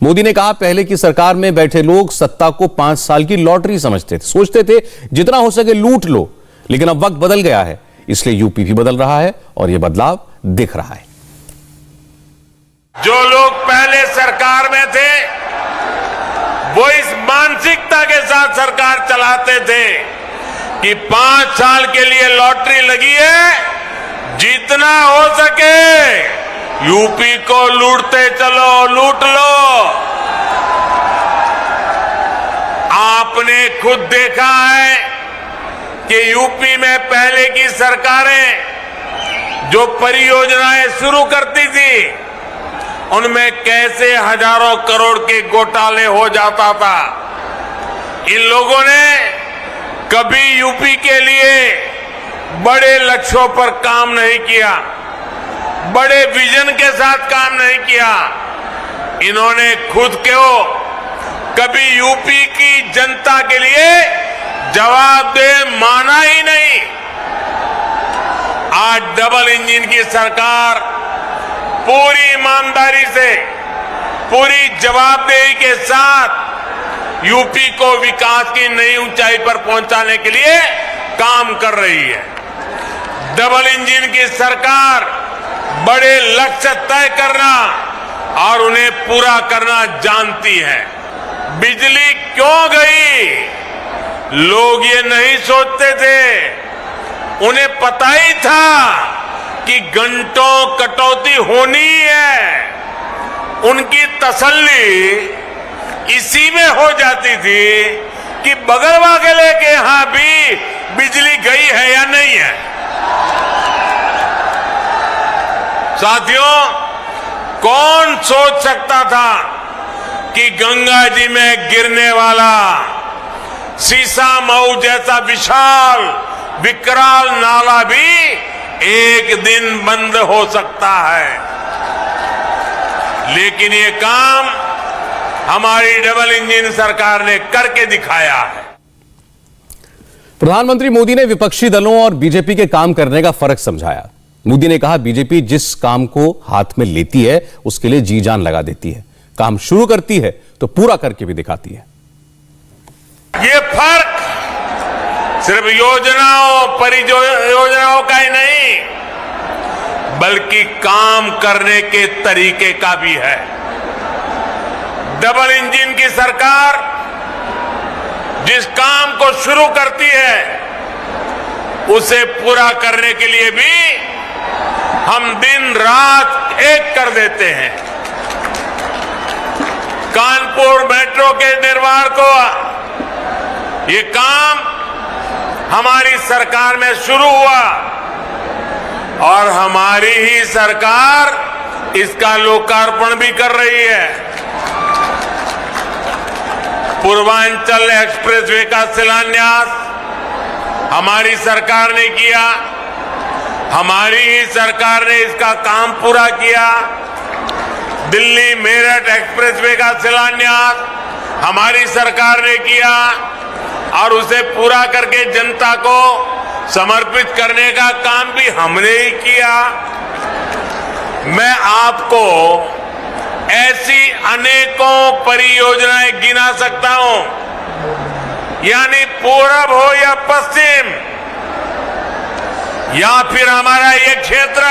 मोदी ने कहा, पहले की सरकार में बैठे लोग सत्ता को 5 साल की लॉटरी समझते थे, सोचते थे जितना हो सके लूट लो। लेकिन अब वक्त बदल गया है, इसलिए यूपी भी बदल रहा है और यह बदलाव दिख रहा है। जो लोग पहले सरकार में थे वो इस मानसिकता के साथ सरकार चलाते थे कि 5 साल के लिए लॉटरी लगी है, जितना हो सके यूपी को लूटते चलो, लूट लो। आपने खुद देखा है कि यूपी में पहले की सरकारें जो परियोजनाएं शुरू करती थी उनमें कैसे हजारों करोड़ के घोटाले हो जाता था। इन लोगों ने कभी यूपी के लिए बड़े लक्ष्यों पर काम नहीं किया, बड़े विजन के साथ काम नहीं किया। इन्होंने खुद को कभी यूपी की जनता के लिए जवाबदेह माना ही नहीं। आज डबल इंजन की सरकार पूरी ईमानदारी से, पूरी जवाबदेही के साथ यूपी को विकास की नई ऊंचाई पर पहुंचाने के लिए काम कर रही है। डबल इंजन की सरकार बड़े लक्ष्य तय करना और उन्हें पूरा करना जानती है। बिजली क्यों गई? लोग ये नहीं सोचते थे, उन्हें पता ही था कि घंटों कटौती होनी है। उनकी तसल्ली इसी में हो जाती थी कि बगल वाले के यहां भी बिजली गई है या नहीं है। साथियों, कौन सोच सकता था कि गंगा जी में गिरने वाला सीसा मऊ जैसा विशाल विकराल नाला भी एक दिन बंद हो सकता है। लेकिन ये काम हमारी डबल इंजन सरकार ने करके दिखाया है। प्रधानमंत्री मोदी ने विपक्षी दलों और बीजेपी के काम करने का फर्क समझाया। मोदी ने कहा, बीजेपी जिस काम को हाथ में लेती है उसके लिए जी जान लगा देती है, काम शुरू करती है तो पूरा करके भी दिखाती है। ये फर्क सिर्फ योजनाओं परियोजनाओं का ही नहीं बल्कि काम करने के तरीके का भी है। डबल इंजन की सरकार जिस काम को शुरू करती है उसे पूरा करने के लिए भी हम दिन रात एक कर देते हैं। कानपुर मेट्रो के निर्माण को ये काम हमारी सरकार में शुरू हुआ और हमारी ही सरकार इसका लोकार्पण भी कर रही है। पूर्वांचल एक्सप्रेसवे का शिलान्यास हमारी सरकार ने किया, हमारी ही सरकार ने इसका काम पूरा किया। दिल्ली मेरठ एक्सप्रेसवे का शिलान्यास हमारी सरकार ने किया और उसे पूरा करके जनता को समर्पित करने का काम भी हमने ही किया। मैं आपको ऐसी अनेकों परियोजनाएं गिना सकता हूं, यानी पूरब हो या पश्चिम या फिर हमारा ये क्षेत्र,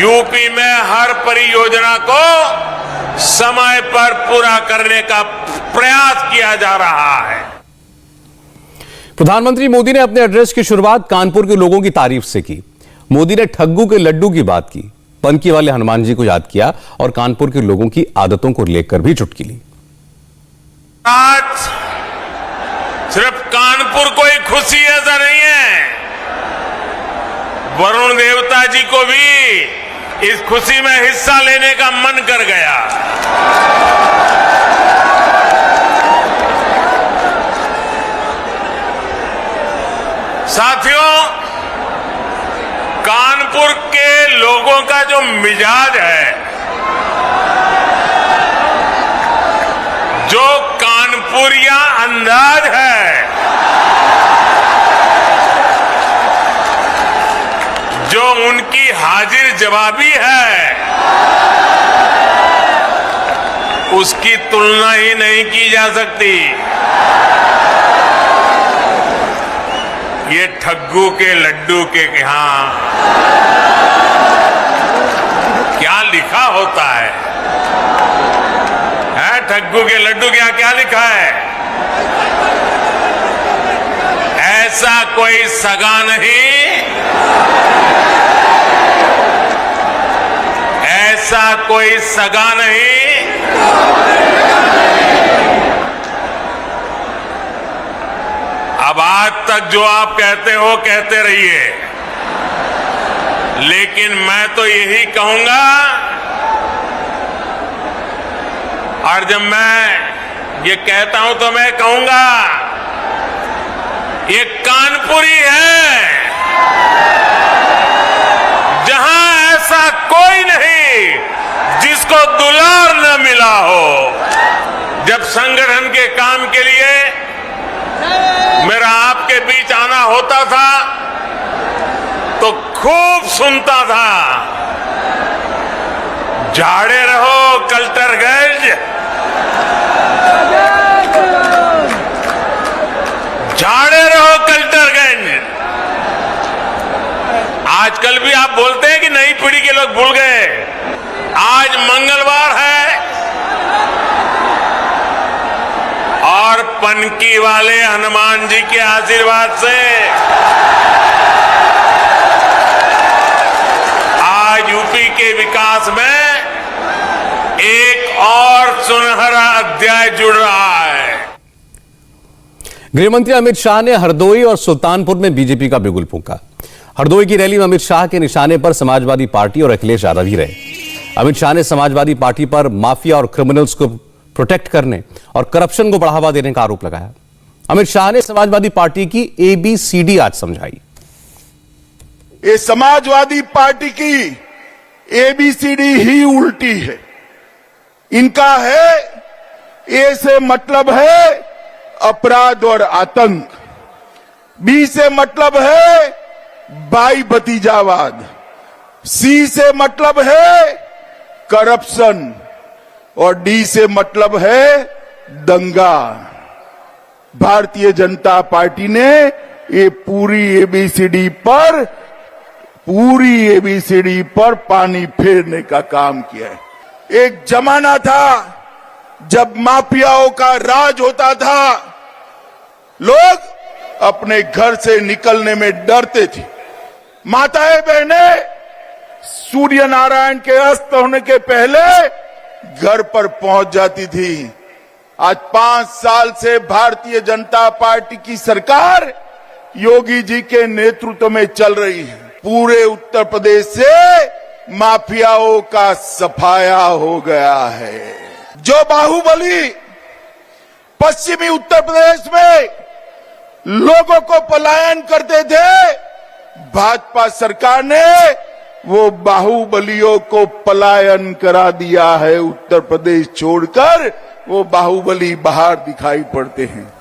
यूपी में हर परियोजना को समय पर पूरा करने का प्रयास किया जा रहा है। प्रधानमंत्री मोदी ने अपने एड्रेस की शुरुआत कानपुर के लोगों की तारीफ से की। मोदी ने ठग्गू के लड्डू की बात की, पनकी वाले हनुमान जी को याद किया और कानपुर के लोगों की आदतों को लेकर भी चुटकी ली। आज सिर्फ कानपुर को ही खुशी ऐसा नहीं है, वरुण देवता जी को भी इस खुशी में हिस्सा लेने का मन कर गया। साथियों, कानपुर के लोगों का जो मिजाज है, जो कानपुरिया अंदाज है, जो उनकी हाजिर जवाबी है, उसकी तुलना ही नहीं की जा सकती। ये ठग्गू के लड्डू के यहां क्या लिखा होता है? ठग्गू के लड्डू के यहां क्या लिखा है? ऐसा कोई सगा नहीं ऐसा कोई सगा नहीं अब आज तक जो आप कहते हो कहते रहिए, लेकिन मैं तो यही कहूंगा, और जब मैं ये कहता हूं तो मैं कहूंगा ये कानपुरी है जहां ऐसा कोई नहीं जिसको दुलार न मिला हो। जब संगठन के काम के लिए मेरा आपके बीच आना होता था तो खूब सुनता था, झाड़े रहो कल्टरगंज, झाड़े रहो कल्टरगंज। आजकल भी आप बोलते हैं कि नई पीढ़ी के लोग भूल गए। आज मंगलवार है और पनकी वाले हनुमान जी के आशीर्वाद से आज यूपी के विकास में एक और सुनहरा अध्याय जुड़ रहा है। गृहमंत्री अमित शाह ने हरदोई और सुल्तानपुर में बीजेपी का बिगुल फूंका। हरदोई की रैली में अमित शाह के निशाने पर समाजवादी पार्टी और अखिलेश यादव ही रहे। अमित शाह ने समाजवादी पार्टी पर माफिया और क्रिमिनल्स को प्रोटेक्ट करने और करप्शन को बढ़ावा देने का आरोप लगाया। अमित शाह ने समाजवादी पार्टी की ABCD आज समझाई। ये समाजवादी पार्टी की ABCD ही उल्टी है। इनका है ए से मतलब है अपराध और आतंक, बी से मतलब है भाई भतीजावाद, सी से मतलब है करप्शन और डी से मतलब है दंगा। भारतीय जनता पार्टी ने ये पूरी ABCD पर पानी फेरने का काम किया है। एक जमाना था जब माफियाओं का राज होता था, लोग अपने घर से निकलने में डरते थे। माताएं बहनें सूर्य नारायण के अस्त होने के पहले घर पर पहुंच जाती थी। आज 5 साल से भारतीय जनता पार्टी की सरकार योगी जी के नेतृत्व में चल रही है। पूरे उत्तर प्रदेश से माफियाओं का सफाया हो गया है। जो बाहुबली पश्चिमी उत्तर प्रदेश में लोगों को पलायन करते थे, भाजपा सरकार ने वो बाहुबलियों को पलायन करा दिया है। उत्तर प्रदेश छोड़कर वो बाहुबली बाहर दिखाई पड़ते हैं।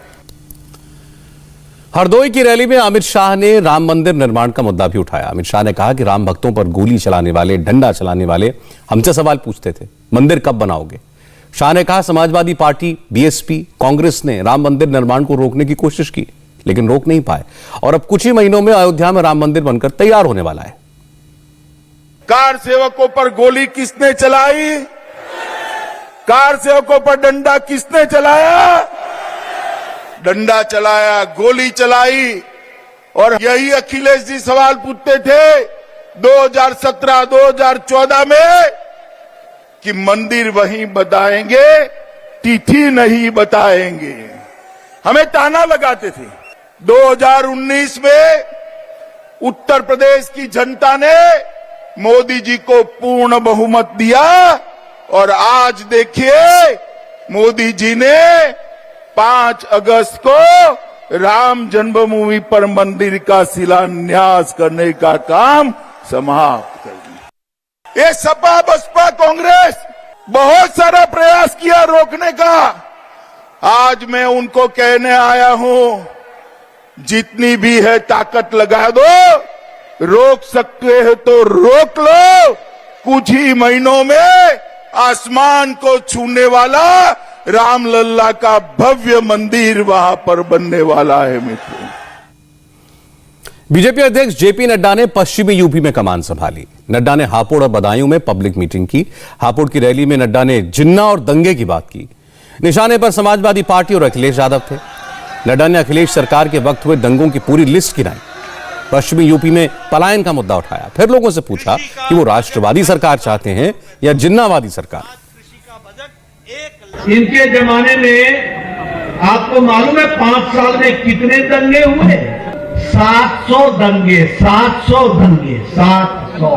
हरदोई की रैली में अमित शाह ने राम मंदिर निर्माण का मुद्दा भी उठाया। अमित शाह ने कहा कि राम भक्तों पर गोली चलाने वाले, डंडा चलाने वाले हमसे सवाल पूछते थे, मंदिर कब बनाओगे। शाह ने कहा समाजवादी पार्टी, BSP, कांग्रेस ने राम मंदिर निर्माण को रोकने की कोशिश की लेकिन रोक नहीं पाए और अब कुछ ही महीनों में अयोध्या में राम मंदिर बनकर तैयार होने वाला है। कार सेवकों पर गोली किसने चलाई? कार सेवकों पर डंडा किसने चलाया? डंडा चलाया, गोली चलाई। और यही अखिलेश जी सवाल पूछते थे 2017-2014 में कि मंदिर वहीं बताएंगे, तिथि नहीं बताएंगे। हमें ताना लगाते थे। 2019 में उत्तर प्रदेश की जनता ने मोदी जी को पूर्ण बहुमत दिया और आज देखिए मोदी जी ने 5 अगस्त को राम जन्मभूमि पर मंदिर का शिलान्यास करने का काम समाप्त कर दिया। ये सपा, बसपा, कांग्रेस बहुत सारा प्रयास किया रोकने का। आज मैं उनको कहने आया हूं, जितनी भी है ताकत लगा दो, रोक सकते हैं तो रोक लो। कुछ ही महीनों में आसमान को छूने वाला रामलल्ला का भव्य मंदिर वहां पर बनने वाला है। मित्रों, बीजेपी अध्यक्ष जेपी नड्डा ने पश्चिमी यूपी में कमान संभाली। नड्डा ने हापुड़ और बदायूं में पब्लिक मीटिंग की। हापुड़ की रैली में नड्डा ने जिन्ना और दंगे की बात की। निशाने पर समाजवादी पार्टी और अखिलेश यादव थे। नड्डा ने अखिलेश सरकार के वक्त हुए दंगों की पूरी लिस्ट गिनाई। पश्चिमी यूपी में पलायन का मुद्दा उठाया। फिर लोगों से पूछा कि वो राष्ट्रवादी सरकार चाहते हैं या जिन्नावादी सरकार। इनके जमाने में आपको मालूम है 5 साल में कितने दंगे हुए? 700 दंगे, 700 दंगे, 700।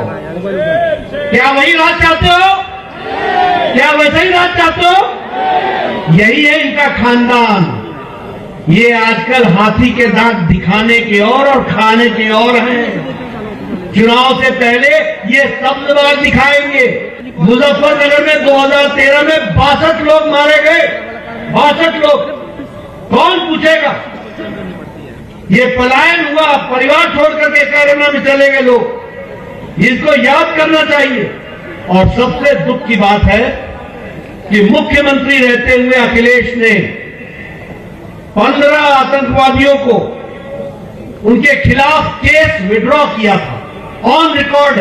क्या वही राज चाहते हो? क्या वैसे ही राज चाहते हो? यही है इनका खानदान। ये आजकल हाथी के दांत दिखाने के और खाने के और हैं। चुनाव से पहले ये शब्दबाज दिखाएंगे। मुजफ्फरनगर में 2013 में 62 लोग मारे गए, 62 लोग। कौन पूछेगा? ये पलायन हुआ, परिवार छोड़कर के कोरोना में चले गए लोग। इसको याद करना चाहिए। और सबसे दुख की बात है कि मुख्यमंत्री रहते हुए अखिलेश ने 15 आतंकवादियों को उनके खिलाफ केस विड्रॉ किया था, ऑन रिकॉर्ड।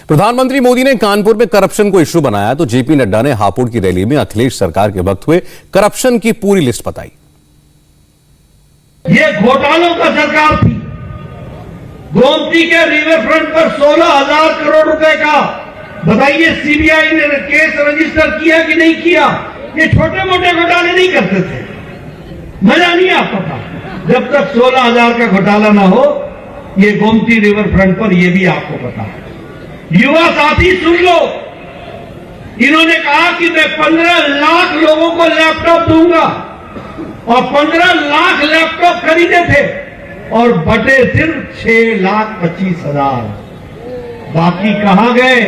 प्रधानमंत्री मोदी ने कानपुर में करप्शन को इश्यू बनाया तो जेपी नड्डा ने हापुड़ की रैली में अखिलेश सरकार के वक्त हुए करप्शन की पूरी लिस्ट बताई। ये घोटालों का सरकार थी। गोमती के रिवर फ्रंट पर 16,000 करोड़ रुपए का, बताइए सीबीआई ने केस रजिस्टर किया कि नहीं किया? ये छोटे मोटे घोटाले नहीं करते थे, मजा नहीं आता था। जब तक 16,000 का घोटाला ना हो, ये गोमती रिवर फ्रंट पर, ये भी आपको पता है। युवा साथी सुन लो, इन्होंने कहा कि मैं 15 लाख लोगों को लैपटॉप दूंगा और 15 लाख लैपटॉप खरीदे थे और बटे सिर्फ 6,25,000। बाकी कहां गए?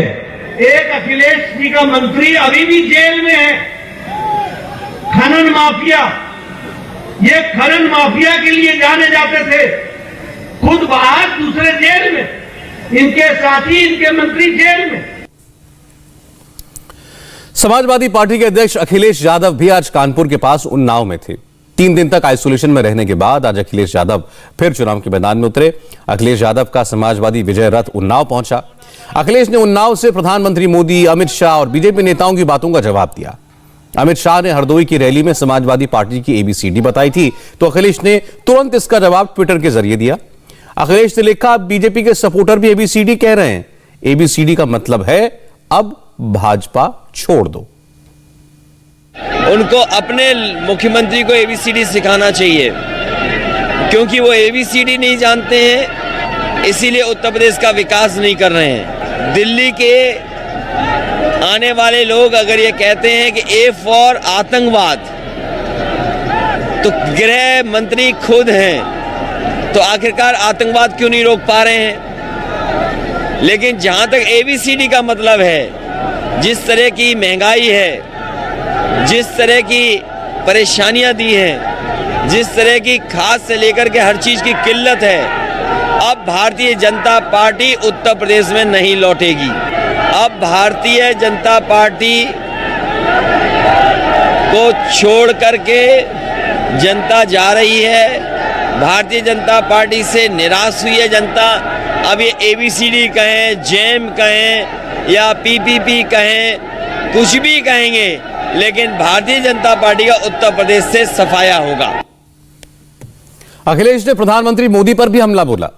एक अखिलेश जी का मंत्री अभी भी जेल में है, खनन माफिया। ये खनन माफिया के लिए जाने जाते थे, खुद बाहर, दूसरे जेल में, इनके साथी, इनके मंत्री जेल में। समाजवादी पार्टी के अध्यक्ष अखिलेश यादव भी आज कानपुर के पास उन्नाव में थे। 3 दिन तक आइसोलेशन में रहने के बाद आज अखिलेश यादव फिर चुनाव के मैदान में उतरे। अखिलेश यादव का समाजवादी विजय रथ उन्नाव पहुंचा। अखिलेश ने उन्नाव से प्रधानमंत्री मोदी, अमित शाह और बीजेपी नेताओं की बातों का जवाब दिया। अमित शाह ने हरदोई की रैली में समाजवादी पार्टी की ABCD बताई थी तो अखिलेश ने तुरंत इसका जवाब ट्विटर के जरिए दिया। अखिलेश ने लिखा, बीजेपी के सपोर्टर भी ABCD कह रहे हैं। ABCD का मतलब है अब भाजपा छोड़ दो। उनको अपने मुख्यमंत्री को ABCD सिखाना चाहिए, क्योंकि वो ABCD नहीं जानते हैं, इसीलिए उत्तर प्रदेश का विकास नहीं कर रहे हैं। दिल्ली के आने वाले लोग अगर ये कहते हैं कि A फॉर आतंकवाद, तो गृह मंत्री खुद हैं, तो आखिरकार आतंकवाद क्यों नहीं रोक पा रहे हैं? लेकिन जहां तक ABCD का मतलब है, जिस तरह की महंगाई है, जिस तरह की परेशानियां दी हैं, जिस तरह की खाद से लेकर के हर चीज की किल्लत है, अब भारतीय जनता पार्टी उत्तर प्रदेश में नहीं लौटेगी। अब भारतीय जनता पार्टी को छोड़ करके जनता जा रही है। भारतीय जनता पार्टी से निराश हुई है जनता। अब ये ABCD कहें, जैम कहें या PPP कहें, कुछ भी कहेंगे, लेकिन भारतीय जनता पार्टी का उत्तर प्रदेश से सफाया होगा। अखिलेश ने प्रधानमंत्री मोदी पर भी हमला बोला।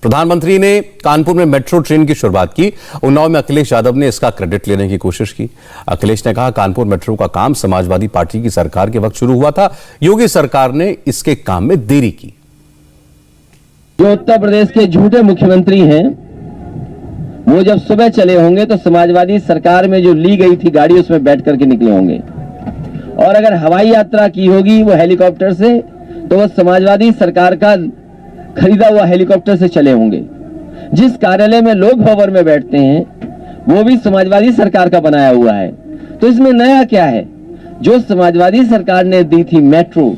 प्रधानमंत्री ने कानपुर में मेट्रो ट्रेन की शुरुआत की। उन्नाव में अखिलेश यादव ने इसका क्रेडिट लेने की कोशिश की। अखिलेश ने कहा, कानपुर मेट्रो का काम समाजवादी पार्टी की सरकार के वक्त शुरू हुआ था, योगी सरकार ने इसके काम में देरी की। जो उत्तर प्रदेश के झूठे मुख्यमंत्री हैं, वो जब सुबह चले होंगे तो समाजवादी सरकार में जो ली गई थी गाड़ी, उसमें बैठ करके निकले होंगे। और अगर हवाई यात्रा की होगी वो हेलीकॉप्टर से, तो वो समाजवादी सरकार का खरीदा हुआ हेलीकॉप्टर से चले होंगे। जिस कार्यालय में लोग भवन में बैठते हैं वो भी समाजवादी सरकार का बनाया हुआ है। तो इसमें नया क्या है? जो समाजवादी सरकार ने दी थी मेट्रो,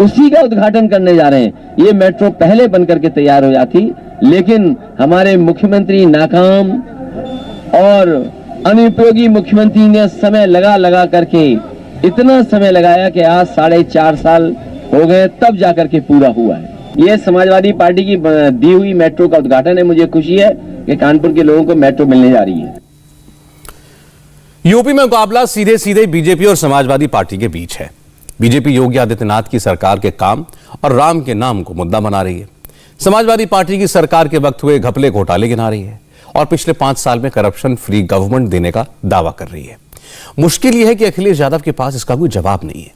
उसी का उद्घाटन करने जा रहे हैं। ये मेट्रो पहले बनकर के तैयार हो जाती, लेकिन हमारे मुख्यमंत्री नाकाम और अनुपयोगी मुख्यमंत्री ने समय लगा करके इतना समय लगाया कि आज 4.5 साल हो गए, तब जाकर के पूरा हुआ है। ये समाजवादी पार्टी की दी हुई मेट्रो का उद्घाटन है। मुझे खुशी है कि कानपुर के लोगों को मेट्रो मिलने जा रही है। यूपी में मुकाबला सीधे सीधे बीजेपी और समाजवादी पार्टी के बीच है। बीजेपी योगी आदित्यनाथ की सरकार के काम और राम के नाम को मुद्दा बना रही है। समाजवादी पार्टी की सरकार के वक्त हुए घपले घोटाले गिना रही है और पिछले 5 साल में करप्शन फ्री गवर्नमेंट देने का दावा कर रही है। मुश्किल यह है कि अखिलेश यादव के पास इसका कोई जवाब नहीं है।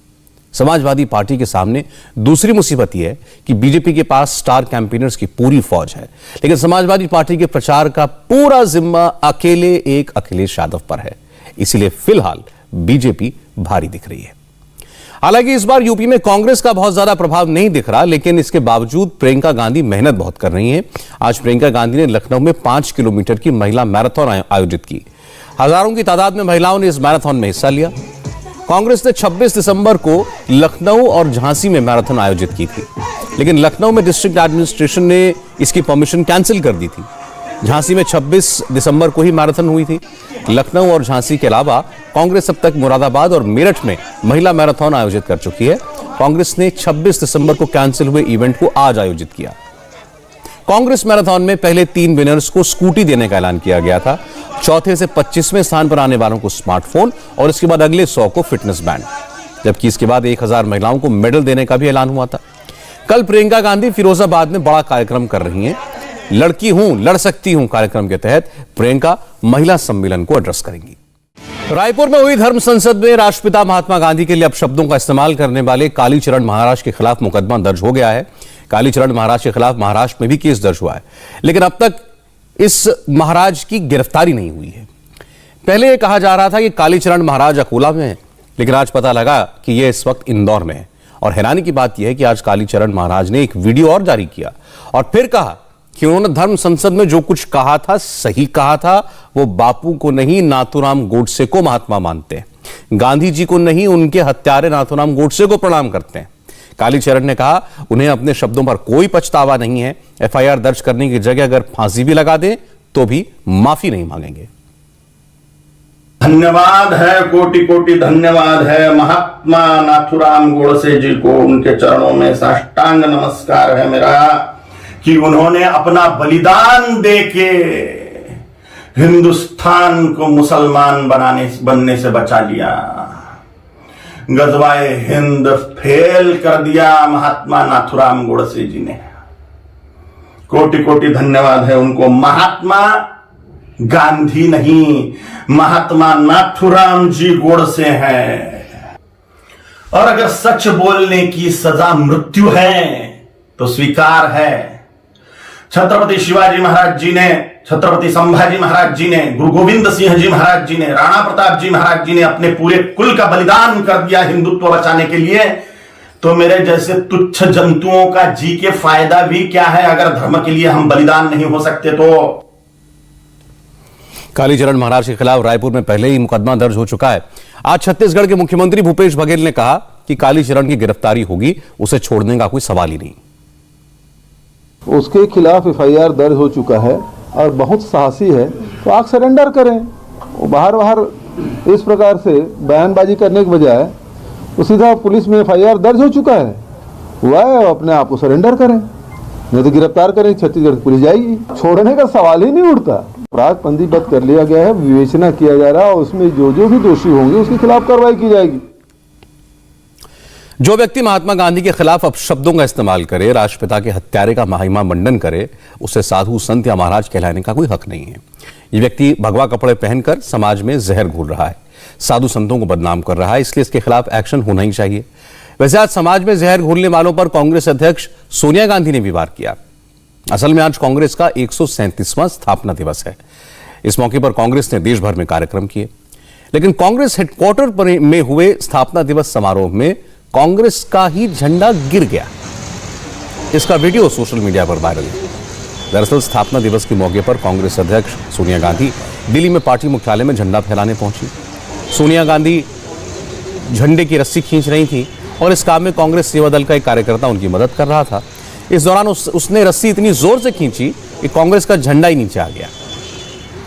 समाजवादी पार्टी के सामने दूसरी मुसीबत यह है कि बीजेपी के पास स्टार कैंपेनर्स की पूरी फौज है, लेकिन समाजवादी पार्टी के प्रचार का पूरा जिम्मा अकेले एक अखिलेश यादव पर है। इसीलिए फिलहाल बीजेपी भारी दिख रही है। हालांकि इस बार यूपी में कांग्रेस का बहुत ज्यादा प्रभाव नहीं दिख रहा, लेकिन इसके बावजूद प्रियंका गांधी मेहनत बहुत कर रही हैं। आज प्रियंका गांधी ने लखनऊ में 5 किलोमीटर की महिला मैराथन आयोजित की। हजारों की तादाद में महिलाओं ने इस मैराथन में हिस्सा लिया। कांग्रेस ने 26 दिसंबर को लखनऊ और झांसी में मैराथन आयोजित की थी, लेकिन लखनऊ में डिस्ट्रिक्ट एडमिनिस्ट्रेशन ने इसकी परमिशन कैंसिल कर दी थी। झांसी में 26 दिसंबर को ही मैराथन हुई थी। लखनऊ और झांसी के अलावा कांग्रेस अब तक मुरादाबाद और मेरठ में महिला मैराथन आयोजित कर चुकी है। कांग्रेस ने 26 दिसंबर को कैंसिल हुए इवेंट को आज आयोजित किया। कांग्रेस मैराथन में पहले 3 विनर्स को स्कूटी देने का ऐलान किया गया था। चौथे से 25वें स्थान पर आने वालों को स्मार्टफोन और इसके बाद अगले 100 को फिटनेस बैंड, जबकि इसके बाद 1000 महिलाओं को मेडल देने का भी ऐलान हुआ था। कल प्रियंका गांधी फिरोजाबाद में बड़ा कार्यक्रम कर रही हैं। लड़की हूं, लड़ सकती हूं कार्यक्रम के तहत प्रियंका महिला सम्मेलन को एड्रेस करेंगी। रायपुर में हुई धर्म संसद में राष्ट्रपिता महात्मा गांधी के लिए अपशब्दों का इस्तेमाल करने वाले कालीचरण महाराज के खिलाफ मुकदमा दर्ज हो गया है। कालीचरण महाराज के खिलाफ महाराष्ट्र में भी केस दर्ज हुआ है, लेकिन अब तक इस महाराज की गिरफ्तारी नहीं हुई है। पहले यह कहा जा रहा था कि कालीचरण महाराज अकोला में है, लेकिन आज पता लगा कि यह इस वक्त इंदौर में है। और हैरानी की बात यह है कि आज कालीचरण महाराज ने एक वीडियो और जारी किया और फिर कहा कि उन्होंने धर्म संसद में जो कुछ कहा था सही कहा था। वो बापू को नहीं, नाथूराम गोडसे को महात्मा मानते हैं। गांधी जी को नहीं, उनके हत्यारे नाथूराम गोडसे को प्रणाम करते हैं। कालीचरण ने कहा उन्हें अपने शब्दों पर कोई पछतावा नहीं है। एफआईआर दर्ज करने की जगह अगर फांसी भी लगा दें तो भी माफी नहीं मांगेंगे। धन्यवाद है, कोटि कोटि धन्यवाद है महात्मा नाथूराम गोडसे जी को। उनके चरणों में साष्टांग नमस्कार है मेरा कि उन्होंने अपना बलिदान देके हिंदुस्तान को मुसलमान बनने से बचा लिया। गजवाए हिंद फेल कर दिया महात्मा नाथूराम गोडसे जी ने। कोटि कोटि धन्यवाद है उनको। महात्मा गांधी नहीं, महात्मा नाथूराम जी गोडसे हैं। और अगर सच बोलने की सजा मृत्यु है तो स्वीकार है। छत्रपति शिवाजी महाराज जी ने, छत्रपति संभाजी महाराज जी ने, गुरु गोविंद सिंह जी महाराज जी ने, राणा प्रताप जी महाराज जी ने अपने पूरे कुल का बलिदान कर दिया हिंदुत्व बचाने के लिए। तो मेरे जैसे तुच्छ जंतुओं का जी के फायदा भी क्या है अगर धर्म के लिए हम बलिदान नहीं हो सकते तो। कालीचरण महाराज के खिलाफ रायपुर में पहले ही मुकदमा दर्ज हो चुका है। आज छत्तीसगढ़ के मुख्यमंत्री भूपेश बघेल ने कहा कि कालीचरण की गिरफ्तारी होगी, उसे छोड़ने का कोई सवाल ही नहीं। उसके खिलाफ एफआईआर दर्ज हो चुका है और बहुत साहसी है, तो आप सरेंडर करें। वो बाहर इस प्रकार से बयानबाजी करने के बजाय वो सीधा पुलिस में एफआईआर दर्ज हो चुका है, हुआ है, अपने आप को सरेंडर करें, नहीं तो गिरफ्तार करें, छत्तीसगढ़ पुलिस जाएगी। छोड़ने का सवाल ही नहीं उठता। अपराध पंजीबद्ध कर लिया गया है, विवेचना किया जा रहा है और उसमें जो जो भी दोषी होंगे उसके खिलाफ कार्रवाई की जाएगी। जो व्यक्ति महात्मा गांधी के खिलाफ अपशब्दों का इस्तेमाल करे, राष्ट्रपिता के हत्यारे का महिमा मंडन करे, उसे साधु संत या महाराज कहलाने का कोई हक नहीं है। ये व्यक्ति भगवा कपड़े पहनकर समाज में जहर घोल रहा है, साधु संतों को बदनाम कर रहा है, इसलिए इसके खिलाफ एक्शन होना ही चाहिए। वैसे आज समाज में जहर घोलने वालों पर कांग्रेस अध्यक्ष सोनिया गांधी ने भी वार किया। असल में आज कांग्रेस का 137वां स्थापना दिवस है। इस मौके पर कांग्रेस ने देश भर में कार्यक्रम किए, लेकिन कांग्रेस हेडक्वार्टर में हुए स्थापना दिवस समारोह में कांग्रेस का ही झंडा गिर गया। इसका वीडियो सोशल मीडिया पर वायरल है। दरअसल स्थापना दिवस के मौके पर कांग्रेस अध्यक्ष सोनिया गांधी दिल्ली में पार्टी मुख्यालय में झंडा फहराने पहुंची। सोनिया गांधी झंडे की रस्सी खींच रही थी और इस काम में कांग्रेस सेवा दल का एक कार्यकर्ता उनकी मदद कर रहा था। इस दौरान उसने रस्सी इतनी जोर से खींची कि कांग्रेस का झंडा ही नीचे आ गया।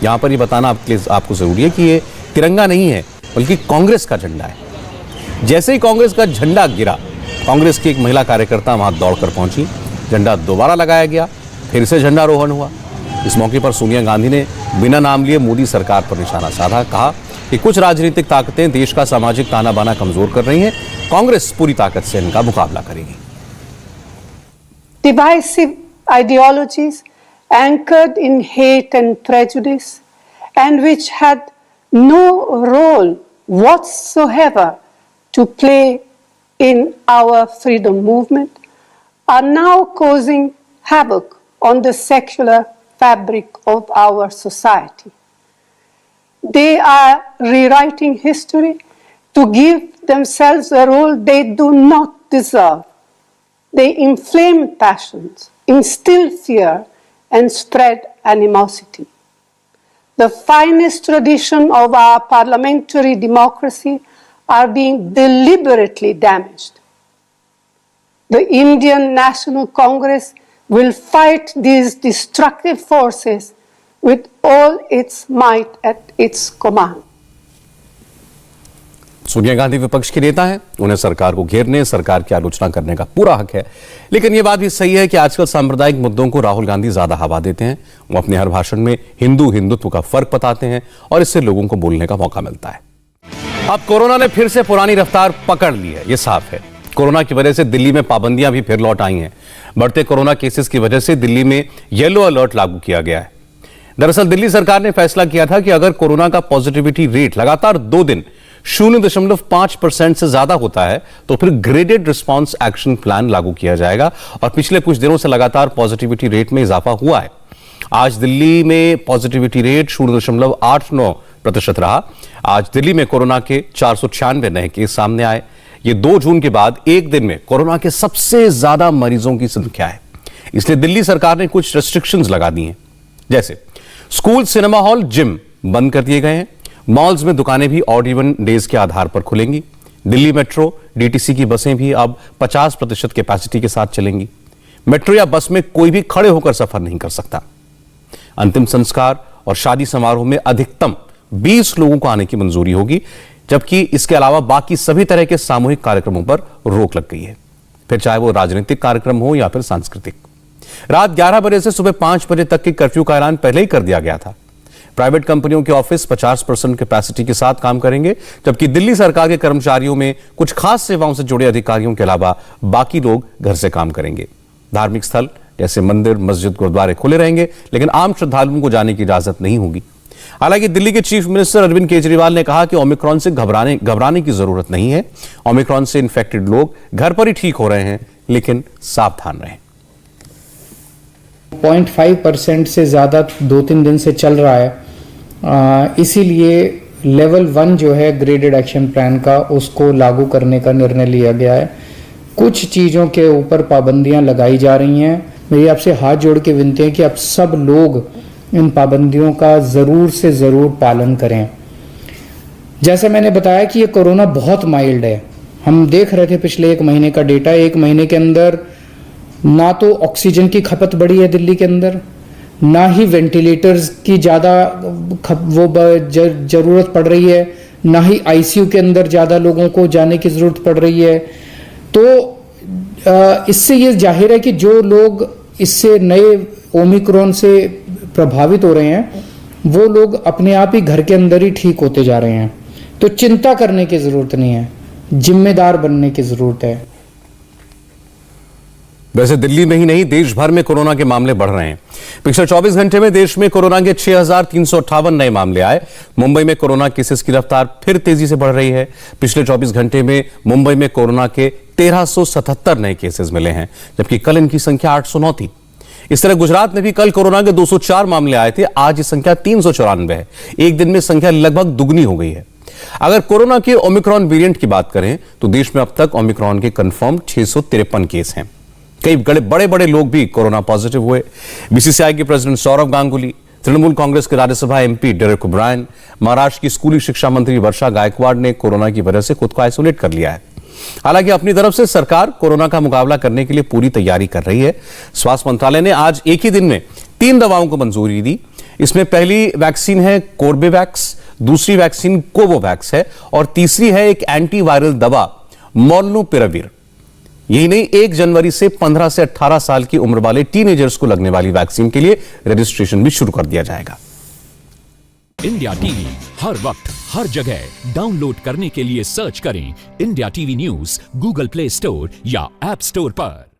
यहां पर यह बताना आपको जरूरी है कि यह तिरंगा नहीं है, बल्कि कांग्रेस का झंडा है। जैसे ही कांग्रेस का झंडा गिरा, कांग्रेस की एक महिला कार्यकर्ता वहां दौड़कर पहुंची, झंडा दोबारा लगाया गया, फिर से झंडारोहण हुआ। इस मौके पर सोनिया गांधी ने बिना नाम लिए मोदी सरकार पर निशाना साधा, कहा कि कुछ राजनीतिक ताकतें देश का सामाजिक ताना बाना कमजोर कर रही हैं, कांग्रेस पूरी ताकत से इनका मुकाबला करेगी। Divisive ideologies anchored in hate and prejudice, and which had no role whatsoever to play in our freedom movement, are now causing havoc on the secular fabric of our society. They are rewriting history to give themselves a role they do not deserve. They inflame passions, instill fear, and spread animosity. The finest tradition of our parliamentary democracy are being deliberately damaged. The Indian National Congress will fight these destructive forces with all its might at its command. Sonia Gandhi विपक्ष की नेता हैं, उन्हें सरकार को घेरने, सरकार की आलोचना करने का पूरा हक है। लेकिन यह बात भी सही है कि आजकल सांप्रदायिक मुद्दों को राहुल गांधी ज्यादा हवा देते हैं। वो अपने हर भाषण में हिंदुत्व का फर्क बताते हैं और इससे लोगों को बोलने का मौका मिलता है। अब कोरोना ने फिर से पुरानी रफ्तार पकड़ ली है, यह साफ है। कोरोना की वजह से दिल्ली में पाबंदियां भी फिर लौट आई हैं। बढ़ते कोरोना केसेस की वजह से दिल्ली में येलो अलर्ट लागू किया गया है। दरअसल दिल्ली सरकार ने फैसला किया था कि अगर कोरोना का पॉजिटिविटी रेट लगातार 2 दिन 0.5% से ज्यादा होता है तो फिर ग्रेडेड रिस्पांस एक्शन प्लान लागू किया जाएगा। और पिछले कुछ दिनों से लगातार पॉजिटिविटी रेट में इजाफा हुआ है। आज दिल्ली में पॉजिटिविटी रेट 0.89% रहा। आज दिल्ली में कोरोना के 496 नए केस सामने आए। ये 2 जून के बाद एक दिन में कोरोना के सबसे ज्यादा मरीजों की संख्या है। इसलिए दिल्ली सरकार ने कुछ रेस्ट्रिक्शंस लगा दी हैं, जैसे स्कूल, सिनेमा हॉल, जिम बंद कर दिए गए हैं। मॉल्स में दुकानें भी ऑड इवन डेज के आधार पर खुलेंगी। दिल्ली मेट्रो, डीटीसी की बसें भी अब 50% कैपेसिटी के साथ चलेंगी। मेट्रो या बस में कोई भी खड़े होकर सफर नहीं कर सकता। अंतिम संस्कार और शादी समारोह में अधिकतम 20 लोगों को आने की मंजूरी होगी, जबकि इसके अलावा बाकी सभी तरह के सामूहिक कार्यक्रमों पर रोक लग गई है, फिर चाहे वो राजनीतिक कार्यक्रम हो या फिर सांस्कृतिक। रात 11 बजे से सुबह 5 बजे तक के कर्फ्यू का ऐलान पहले ही कर दिया गया था। प्राइवेट कंपनियों के ऑफिस 50% कैपेसिटी के साथ काम करेंगे, जबकि दिल्ली सरकार के कर्मचारियों में कुछ खास सेवाओं से जुड़े अधिकारियों के अलावा बाकी लोग घर से काम करेंगे। धार्मिक स्थल जैसे मंदिर, मस्जिद, गुरुद्वारे खुले रहेंगे, लेकिन आम श्रद्धालुओं को जाने की इजाजत नहीं होगी। हालांकि दिल्ली के चीफ मिनिस्टर अरविंद केजरीवाल ने कहा कि ओमिक्रॉन से घबराने की जरूरत नहीं है। ओमिक्रॉन से इन्फेक्टेड लोग घर पर ही ठीक हो रहे हैं, लेकिन सावधान रहें। 0.5% से ज़्यादा 2-3 दिन से चल रहा है, इसीलिए लेवल 1 जो है ग्रेडेड एक्शन प्लान का, उसको लागू करने का निर्णय लिया गया है। कुछ चीज़ों के ऊपर पाबंदियां लगाई जा रही हैं। मेरी आपसे हाथ जोड़ के विनती है कि आप सब लोग इन पाबंदियों का ज़रूर से ज़रूर पालन करें। जैसे मैंने बताया कि ये कोरोना बहुत माइल्ड है। हम देख रहे थे पिछले 1 महीने का डेटा, 1 महीने के अंदर ना तो ऑक्सीजन की खपत बढ़ी है दिल्ली के अंदर, ना ही वेंटिलेटर्स की ज़्यादा ज़रूरत पड़ रही है, ना ही आईसीयू के अंदर ज़्यादा लोगों को जाने की ज़रूरत पड़ रही है। तो इससे ये जाहिर है कि जो लोग इससे नए ओमिक्रॉन से प्रभावित हो रहे हैं, वो लोग अपने आप ही घर के अंदर ही ठीक होते जा रहे हैं। तो चिंता करने की ज़रूरत नहीं है, जिम्मेदार बनने की ज़रूरत है। वैसे दिल्ली में ही नहीं, देश भर में कोरोना के मामले बढ़ रहे हैं। पिछले 24 घंटे में देश में कोरोना के 6,358 नए मामले आए। मुंबई में कोरोना केसेस की रफ्तार फिर तेजी से बढ़ रही है। पिछले 24 घंटे में मुंबई में कोरोना के 1377 नए केसेस मिले हैं, जबकि कल इनकी संख्या 809 थी। इस तरह गुजरात में भी कल कोरोना के 204 मामले आए थे। आज ये संख्या 394 है। एक दिन में संख्या लगभग दुगनी हो गई है। अगर कोरोना के ओमिक्रॉन वेरिएंट की बात करें तो देश में अब तक ओमिक्रॉन के कंफर्म 653 केस हैं। कई बड़े बड़े लोग भी कोरोना पॉजिटिव हुए। बीसीसीआई के प्रेसिडेंट सौरव गांगुली, तृणमूल कांग्रेस के Rajya Sabha MP Derek O'Brien, Maharashtra की स्कूली शिक्षा मंत्री वर्षा गायकवाड़ ने कोरोना की वजह से खुद को आइसोलेट कर लिया है। हालांकि अपनी तरफ से सरकार कोरोना का मुकाबला करने के लिए पूरी तैयारी कर रही है। स्वास्थ्य मंत्रालय ने आज एक ही दिन में 3 दवाओं को मंजूरी दी। इसमें पहली वैक्सीन है कोर्बेवैक्स, दूसरी वैक्सीन कोवोवैक्स है और तीसरी है एक एंटीवायरल दवा मोलनुपिराविर। यही नहीं, 1 जनवरी से 15 से 18 साल की उम्र वाले टीनेजर्स को लगने वाली वैक्सीन के लिए रजिस्ट्रेशन भी शुरू कर दिया जाएगा। इंडिया टीवी हर वक्त हर जगह डाउनलोड करने के लिए सर्च करें India TV news Google play store या ऐप स्टोर पर।